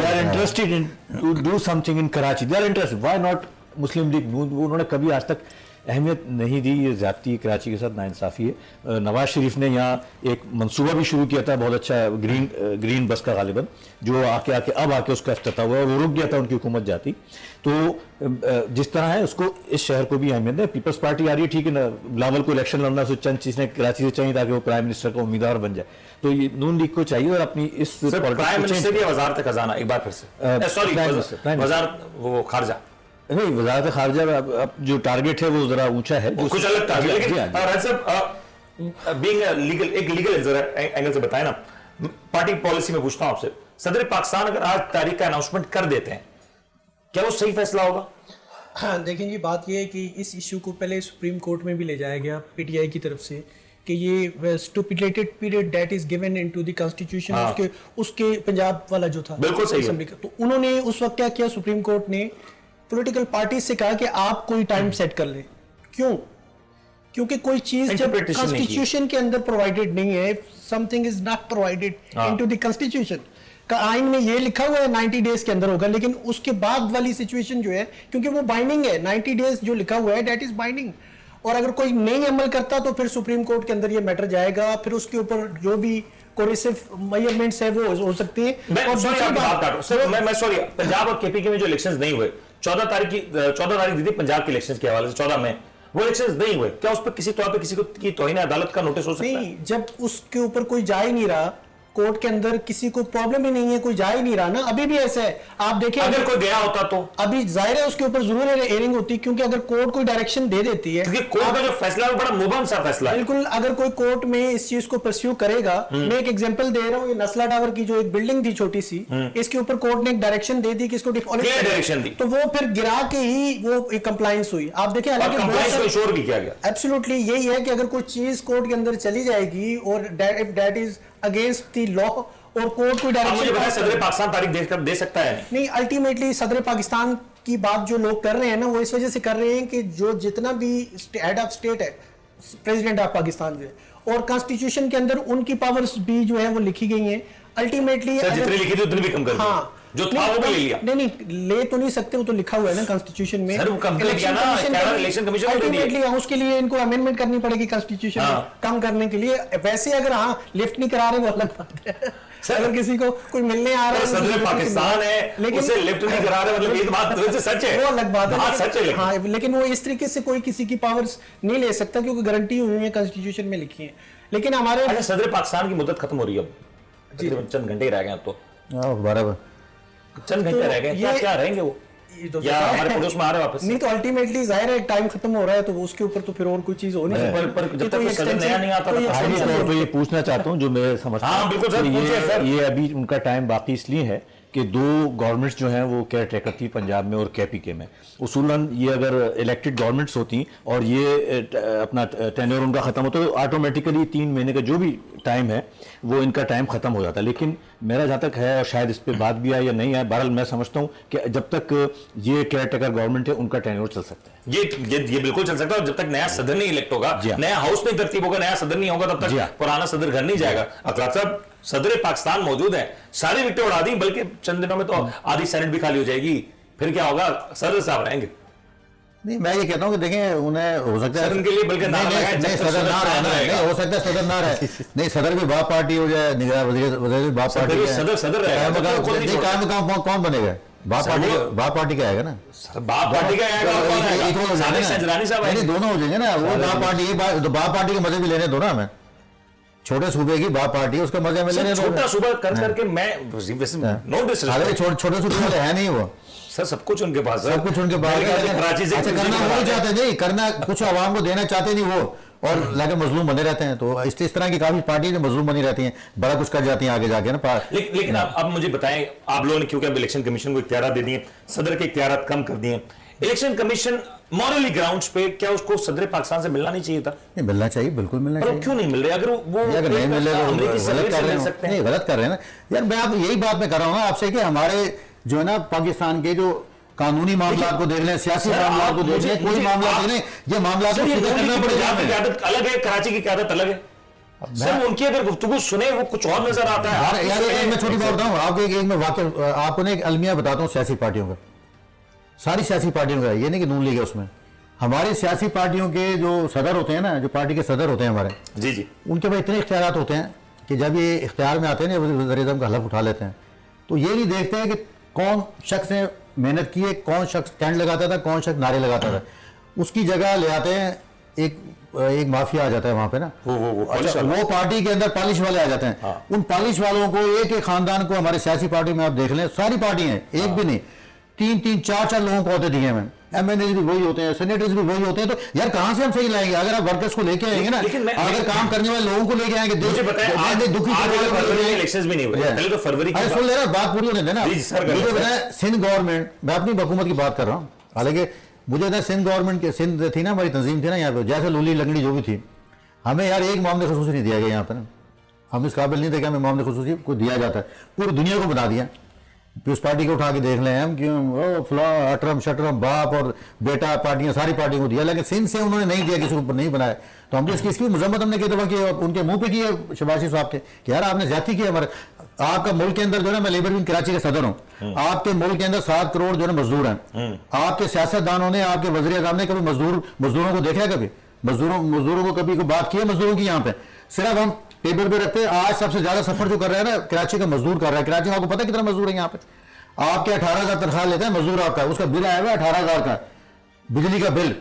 [SPEAKER 4] interested in to do something in Karachi, they are interested. Why not Muslim League? उन्होंने कभी आज तक अहमियत नहीं दी। ये ज़्यादती कराची के साथ नाइंसाफ़ी है। नवाज शरीफ ने यहाँ एक मंसूबा भी शुरू किया था बहुत अच्छा, ग्रीन बस का गालिबन, जो आके अब आके उसका इफ्तिताह हुआ, वो रुक गया था उनकी हुकूमत जाती। तो जिस तरह है उसको, इस शहर को भी अहमियत है। पीपल्स पार्टी आ रही है, ठीक है ना, बिलावल को इलेक्शन लड़ना से चंद चीज़ें कराची से चाहिए ताकि वो प्राइम मिनिस्टर का उम्मीदवार बन जाए। तो ये नून लीग को चाहिए और अपनी इस
[SPEAKER 1] प्राइम मिनिस्टर या वजारत खजाना, एक बार फिर से, सॉरी वजारत वो खारजा
[SPEAKER 4] नहीं, वजारत खारजा अब जो टारगेट है वो जरा ऊंचा है,
[SPEAKER 1] कुछ अलग टारगेट। लेकिन लीगल, एक लीगल एंगल से बताए ना, पार्टी पॉलिसी में पूछता हूं आपसे, सदर पाकिस्तान अगर आज तारीख का अनाउंसमेंट कर देते हैं, क्या वो सही फैसला होगा?
[SPEAKER 3] हाँ, देखें जी, बात यह है कि इस इशू को पहले सुप्रीम कोर्ट में भी ले जाया गया PTI की तरफ से कि ये stipulated period that is given into the constitution, उसके पंजाब वाला जो था,
[SPEAKER 1] बिल्कुल सही है।
[SPEAKER 3] तो उन्होंने उस वक्त क्या किया, सुप्रीम कोर्ट ने पॉलिटिकल पार्टी से कहा कि आप कोई टाइम सेट कर लें। क्यों? क्योंकि कोई चीज जब कॉन्स्टिट्यूशन के अंदर प्रोवाइडेड नहीं है, something is not provided into the constitution का, आइन में ये लिखा हुआ है 90 डेज के अंदर होगा, लेकिन उसके बाद वाली सिचुएशन जो है, क्योंकि वो बाइंडिंग है, 90 डेज जो लिखा हुआ है दैट इज बाइंडिंग, और अगर कोई नहीं अमल करता तो फिर सुप्रीम कोर्ट के अंदर ये मैटर जाएगा, फिर उसके ऊपर जो भी कोरेसिव मेजरमेंट्स है वो हो सकते हैं।
[SPEAKER 1] मैं सॉरी, पंजाब और KP के में जो इलेक्शंस नहीं हुए, 14 तारीख दी थी पंजाब के इलेक्शंस के हवाले से, 14 में वो इलेक्शंस नहीं हुए, क्या उस पर किसी तौर पे किसी को की तौहीन अदालत का नोटिस हो सकता है?
[SPEAKER 3] नहीं, जब उसके ऊपर कोई जा ही नहीं रहा कोर्ट के अंदर किसी को प्रॉब्लम ही नहीं है, कोई जा ही नहीं रहा ना, अभी भी ऐसा है। आप देखिए
[SPEAKER 1] अगर कोई गया होता तो,
[SPEAKER 3] अभी जाहिर है उसके ऊपर जरूर एयरिंग होती, क्योंकि अगर कोर्ट कोई डायरेक्शन दे देती है,
[SPEAKER 1] क्योंकि कोर्ट का जो फैसला है वो बड़ा मुबहम सा फैसला है।
[SPEAKER 3] बिल्कुल, अगर कोई कोर्ट में इस चीज को परस्यू करेगा, मैं एक एग्जांपल दे रहा हूँ, ये नस्ला टावर की जो एक बिल्डिंग थी छोटी सी, इसके ऊपर कोर्ट ने एक डायरेक्शन दे दी कि इसको
[SPEAKER 1] क्या डायरेक्शन दी?
[SPEAKER 3] तो वो फिर गिरा के ही वो एक कंप्लायंस हुई। आप देखिए,
[SPEAKER 1] और कंप्लायंस को इंश्योर भी किया गया।
[SPEAKER 3] एब्सोल्युटली यही है कि अगर कोई चीज कोर्ट के अंदर चली जाएगी और that is against the law और कोर्ट कोई
[SPEAKER 1] अब मुझे बताएं,
[SPEAKER 3] डायरेक्शन
[SPEAKER 1] सदर पाकिस्तान तारीख दे सकता है?
[SPEAKER 3] नहीं, अल्टीमेटली सदर पाकिस्तान की बात जो लोग कर रहे हैं ना, वो इस वजह से कर रहे हैं कि जो जितना भी हेड ऑफ स्टेट है, प्रेसिडेंट ऑफ पाकिस्तान जो है, और कॉन्स्टिट्यूशन के अंदर उनकी पावर्स भी जो है वो लिखी गई हैं। अल्टीमेटली
[SPEAKER 1] जितनी लिखी थी उतनी भी कम कर दी।
[SPEAKER 3] हाँ,
[SPEAKER 1] जो था वो भी ले लिया।
[SPEAKER 3] नहीं, ले तो नहीं सकते, वो तो लिखा हुआ है ना कॉन्स्टिट्यूशन में।
[SPEAKER 1] सर, वो कंप्लीट किया ना, इलेक्शन कमीशन को दे दिया।
[SPEAKER 3] अल्टीमेटली उसके लिए इनको अमेंडमेंट करनी पड़ेगी कॉन्स्टिट्यूशन कम करने के लिए। वैसे अगर हाँ लिफ्ट नहीं करा रहे वो अलग बात है। अगर किसी को कोई मिलने आ रहा है,
[SPEAKER 1] सदर पाकिस्तान है,
[SPEAKER 3] लेकिन
[SPEAKER 1] उसे लिफ्ट नहीं करा रहे, मतलब ये बात वैसे सच है,
[SPEAKER 3] वो अलग बात है।
[SPEAKER 1] हाँ, सच है।
[SPEAKER 3] हाँ, लेकिन वो इस तरीके से कोई किसी की पावर्स नहीं ले सकता, क्योंकि गारंटी हुई है कॉन्स्टिट्यूशन में लिखी है। लेकिन हमारे
[SPEAKER 1] अच्छा, सदर पाकिस्तान की मुद्दत खत्म हो रही है अब, तकरीबन चंद घंटे ही रह गए अब तो,
[SPEAKER 2] बराबर
[SPEAKER 1] चंद घंटे रह गए, क्या रहेंगे वो, या हमारे पड़ोस में आ रहे हैं वापस?
[SPEAKER 3] नहीं तो अल्टीमेटली जाहिर है टाइम खत्म हो रहा है, तो उसके ऊपर तो फिर और कोई चीज हो नहीं सकती।
[SPEAKER 1] पर जब तक कोई सदर नया नहीं आता तब तक
[SPEAKER 4] आखिरी तौर पे ये पूछना चाहता हूँ जो मैं समझता
[SPEAKER 1] हाँ,
[SPEAKER 4] हूँ
[SPEAKER 1] बिल्कुल सर,
[SPEAKER 4] कि
[SPEAKER 1] पूछिए सर।
[SPEAKER 4] ये अभी उनका टाइम बाकी इसलिए है कि दो गवर्नमेंट्स जो हैं वो केयर टेकर थी पंजाब में और केपीके में। उसूलन ये अगर इलेक्टेड गवर्नमेंट्स होती और ये अपना टेन्योर उनका खत्म होता तो ऑटोमेटिकली 3 महीने का जो भी टाइम है वो इनका टाइम खत्म हो जाता। लेकिन मेरा जहाँ तक है, और शायद इस पर बात भी आए या नहीं आए, बहरहाल मैं समझता हूँ कि जब तक ये केयर टेकर गवर्नमेंट है उनका टेन्योर चल सकता है।
[SPEAKER 1] ये बिल्कुल चल सकता है, और जब तक नया सदर नहीं इलेक्ट होगा, नया हाउस नहीं तरतीब होगा, नया सदर नहीं होगा, तब तक पुराना सदर घर नहीं जाएगा। अखलाक साहब, सदर पाकिस्तान मौजूद है, सारी विकेटें उड़ा दी, बल्कि चंद दिनों में तो आधी सेनेट भी खाली हो जाएगी, फिर क्या होगा? सदर साहब रहेंगे।
[SPEAKER 2] नहीं, मैं ये कहता हूँ कि देखें, उन्हें हो सकता है
[SPEAKER 1] सदन के लिए बल्कि
[SPEAKER 2] नहीं, सदर ना रहे, नहीं हो सकता है सदर ना रहे, नहीं सदर भी बाप पार्टी हो जाए, निगरान वजीर बाप पार्टी है,
[SPEAKER 1] सदर रहेगा,
[SPEAKER 2] कौन बनेगा? बाप पार्टी का आएगा ना,
[SPEAKER 1] बाप पार्टी का आएगा,
[SPEAKER 2] नहीं दोनों हो जाएंगे ना, वो बाप पार्टी, बाप पार्टी के मजे भी लेने दो ना हमें। छोटे सूबे की बाप पार्टी है, उसका मजा में लेने दो।
[SPEAKER 1] छोटा सूबा कर करके मैं नो डिसरिस्पेक्ट,
[SPEAKER 2] छोटे सूबे वाले है नहीं वो
[SPEAKER 1] सर, सब कुछ उनके पास है,
[SPEAKER 2] सब कुछ उनके पास है।
[SPEAKER 1] कराची से
[SPEAKER 2] अच्छा, करना वो नहीं चाहते, नहीं करना कुछ आवाम को देना चाहते नहीं वो, और लगे मजलूम बने रहते हैं। तो इस तरह की काफी पार्टी जो मजलूम बनी रहती हैं, बड़ा कुछ कर जाती हैं आगे जाके ना।
[SPEAKER 1] लेकिन अब मुझे बताएं, आप लोगों ने क्योंकि अब इलेक्शन कमीशन को इख्तियार दे दिए, सदर के इख्तियार कम कर दिए, इलेक्शन कमीशन मॉरली ग्राउंड्स पे क्या उसको सदर पाकिस्तान से मिलना नहीं चाहिए था?
[SPEAKER 2] नहीं, मिलना चाहिए, बिल्कुल मिलना चाहिए।
[SPEAKER 1] क्यों नहीं मिल रहे? अगर वो
[SPEAKER 2] नहीं मिल रहे तो गलत कर रहे हैं, नहीं गलत कर रहे हैं ना यार। मैं आप यही बात मैं कर रहा हूँ ना आपसे कि हमारे जो है ना पाकिस्तान के जो कानूनी मामला को देख लें, सियासी मामला को देख लें, कोई मामला देख लें, ये मामला तो करना पड़ेगा।
[SPEAKER 1] अलग है, कराची की क्यादत अलग है सर, उनकी अगर गुफ्तगू सुने वो कुछ और नजर आता है।
[SPEAKER 2] यार मैं छोटी बात बताऊँ आपको, एक मैं वाकई आपको एक अलमिया बताता हूँ सियासी पार्टियों का, सारी सियासी पार्टियों का, ये नहीं कि नून लीग है उसमें, हमारी सियासी पार्टियों के जो सदर होते हैं ना, जो पार्टी के सदर होते हैं हमारे,
[SPEAKER 1] जी,
[SPEAKER 2] उनके पास इतने इख्तियार होते हैं कि जब ये इख्तियार में आते हैं ना, वज़ीर-ए-आज़म का हलफ उठा लेते हैं, तो ये नहीं देखते हैं कि कौन शख्स ने मेहनत की है, कौन शख्स टेंट लगाता था, कौन शख्स नारे लगाता था, उसकी जगह ले आते हैं एक माफिया आ जाता है वहां पे ना, अच्छा, वो पार्टी के अंदर पॉलिश वाले आ जाते हैं। उन पॉलिश वालों को एक खानदान को हमारे सियासी पार्टी में आप देख लें, सारी पार्टी हैं, एक भी नहीं, 3-3, 4-4 लोगों को होते दिए हैं, एमएनए भी वही होते हैं, सेनेटर्स भी वही होते हैं। तो यार कहां से हम सही लाएंगे? अगर आप वर्कर्स को लेके आएंगे ना, अगर काम करने वाले लोगों को लेके आएंगे,
[SPEAKER 1] मुझे बताएं, दुखी इलेक्शंस भी नहीं हुए, पहले तो फरवरी की
[SPEAKER 2] सुन ले रहा, बात पूरी होने देना। मुझे बताया सिंध गवर्नमेंट, मैं अपनी हुकूमत की बात कर रहा हूँ, हालांकि मुझे बताया सिंध गवर्नमेंट के, सिंध थी ना हमारी तंजीम थी ना यहाँ पे, जैसे लूली लंगड़ी जो भी थी, हमें यार एक मामले खसूसी नहीं दिया गया यहाँ पे ना, हम इस काबिल नहीं थे कि हमें मामले खसूसी को दिया जाता है, पूरी दुनिया को बता दिया। उस पार्टी को उठा के देख लें हम, क्यों फला अटरम शटरम बाप और बेटा पार्टियां, सारी पार्टियों को दिया, लेकिन सिंध से उन्होंने नहीं दिया, किसी को नहीं बनाया। तो हमने इसकी मजम्मत हमने कई दफा की, उनके मुंह पे की है शहबाज साहब के कि यार आपने ज्यादती की हमारे, आपका मुल्क के अंदर जो है ना, मैं लेबर यूनियन कराची का सदर हूँ, आपके मुल्क के अंदर 7 करोड़ जो है मजदूर हैं, आपके सियासतदानों ने, आपके वज़ीर-ए-आज़म ने कभी मजदूरों को देखा, कभी मजदूरों को कभी बात की है मजदूरों की? यहाँ पे सिर्फ हम पेपर पे रखते हैं। आज सबसे ज्यादा सफर जो कर रहा है ना कराची का मजदूर कर रहा है, कराची में आपको पता है कितना मजदूर है यहाँ पे? आपके 18,000 तनख्वाह लेते हैं मजदूर, आपका उसका बिल आया हुआ 18,000 का बिजली का बिल,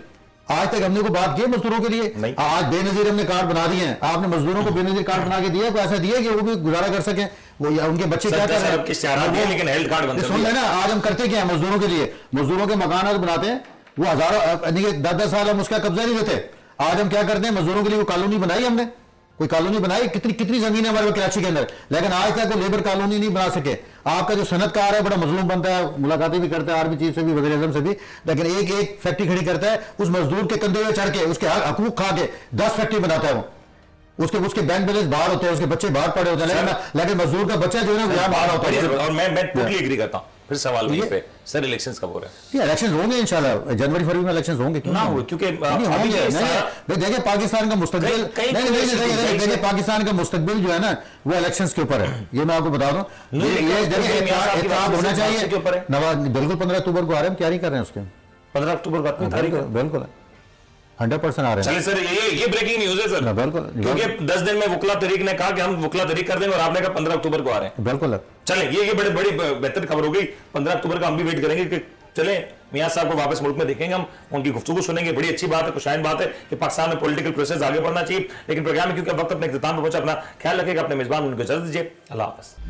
[SPEAKER 2] आज तक हमने को बात की है मजदूरों के लिए?
[SPEAKER 1] नहीं।
[SPEAKER 2] आज बेनजीर हमने कार्ड बना दिए हैं, आपने मजदूरों को बेनजीर कार्ड बना के दिया है, कोई ऐसा दिया है कि वो भी गुजारा कर सकें? वो या उनके बच्चे क्या कर रहे हैं?
[SPEAKER 1] लेकिन हेल्थ कार्ड बनते
[SPEAKER 2] सुन लेना, आज हम करते क्या है मजदूरों के लिए? मजदूरों के मकान बनाते हैं, वो हजारों 10-10 साल हम उसका कब्जा नहीं देते। आज हम क्या करते हैं, मजदूरों के लिए कोई कॉलोनी बनाई हमने? कोई कॉलोनी बनाई? कितनी कितनी जमीन है हमारे कराची के अंदर, लेकिन आज तक वो लेबर कॉलोनी नहीं बना सके। आपका जो सनतकार है बड़ा मजलूम बनता है, मुलाकातें भी करता है आर्मी चीफ से भी, वज़ीर आज़म से भी, लेकिन एक एक फैक्ट्री खड़ी करता है, उस मजदूर के कंधे में चढ़ के उसके हकूक खा के 10 फैक्ट्री बनाता है वो। उसके बैंक बैलेंस बाहर होते हैं, उसके बच्चे बाहर पड़े होते हैं, लेकिन मजदूर का बच्चा जो है ना यहाँ बाहर होता है।
[SPEAKER 1] और मैं टोटली एग्री करता हूं। फिर सवाल वहीं पे, सर इलेक्शंस कब हो रहे हैं?
[SPEAKER 2] ये इलेक्शन होंगे इंशाल्लाह, जनवरी फरवरी में इलेक्शन होंगे, क्यों
[SPEAKER 1] ना हो, क्योंकि
[SPEAKER 2] नहीं
[SPEAKER 1] अभी
[SPEAKER 2] होंगे।
[SPEAKER 1] ये
[SPEAKER 2] नहीं, देखिए पाकिस्तान का मुस्तकबिल, देखिए पाकिस्तान का मुस्तकबिल जो है ना वो इलेक्शंस के ऊपर है, ये मैं आपको बता दूं। ये देखिए इत्तेफाक होना चाहिए। बिल्कुल 15 अक्टूबर को आ रहे हैं, तैयारी कर रहे हैं उसके।
[SPEAKER 1] 15 अक्टूबर को अपनी तारीख है।
[SPEAKER 2] बिल्कुल 100% आ रहे हैं।
[SPEAKER 1] चले सर, ये ब्रेकिंग न्यूज है सर।
[SPEAKER 2] बिल्कुल,
[SPEAKER 1] क्योंकि 10 दिन में वकला तहरीक ने कहा कि हम वकला तहरीक कर देंगे और आपने कहा 15 अक्टूबर को आ रहे हैं।
[SPEAKER 2] बिल्कुल
[SPEAKER 1] चलें, ये बड़ी बेहतर खबर हो गई। 15 अक्टूबर का हम भी वेट करेंगे कि चलें मियां साहब को वापस मुल्क में देखेंगे, हम उनकी गुफ्तगू सुनेंगे। बड़ी अच्छी बात है, खुशाइन बात है कि पाकिस्तान में पॉलिटिकल प्रोसेस आगे बढ़ना चाहिए। लेकिन प्रोग्राम में क्योंकि वक्त अपने इख्तिताम पर पहुंचा, अपना ख्याल रखिएगा, अपने मेजबान उनको इजाजत दीजिए। अल्लाह हाफ़िज़।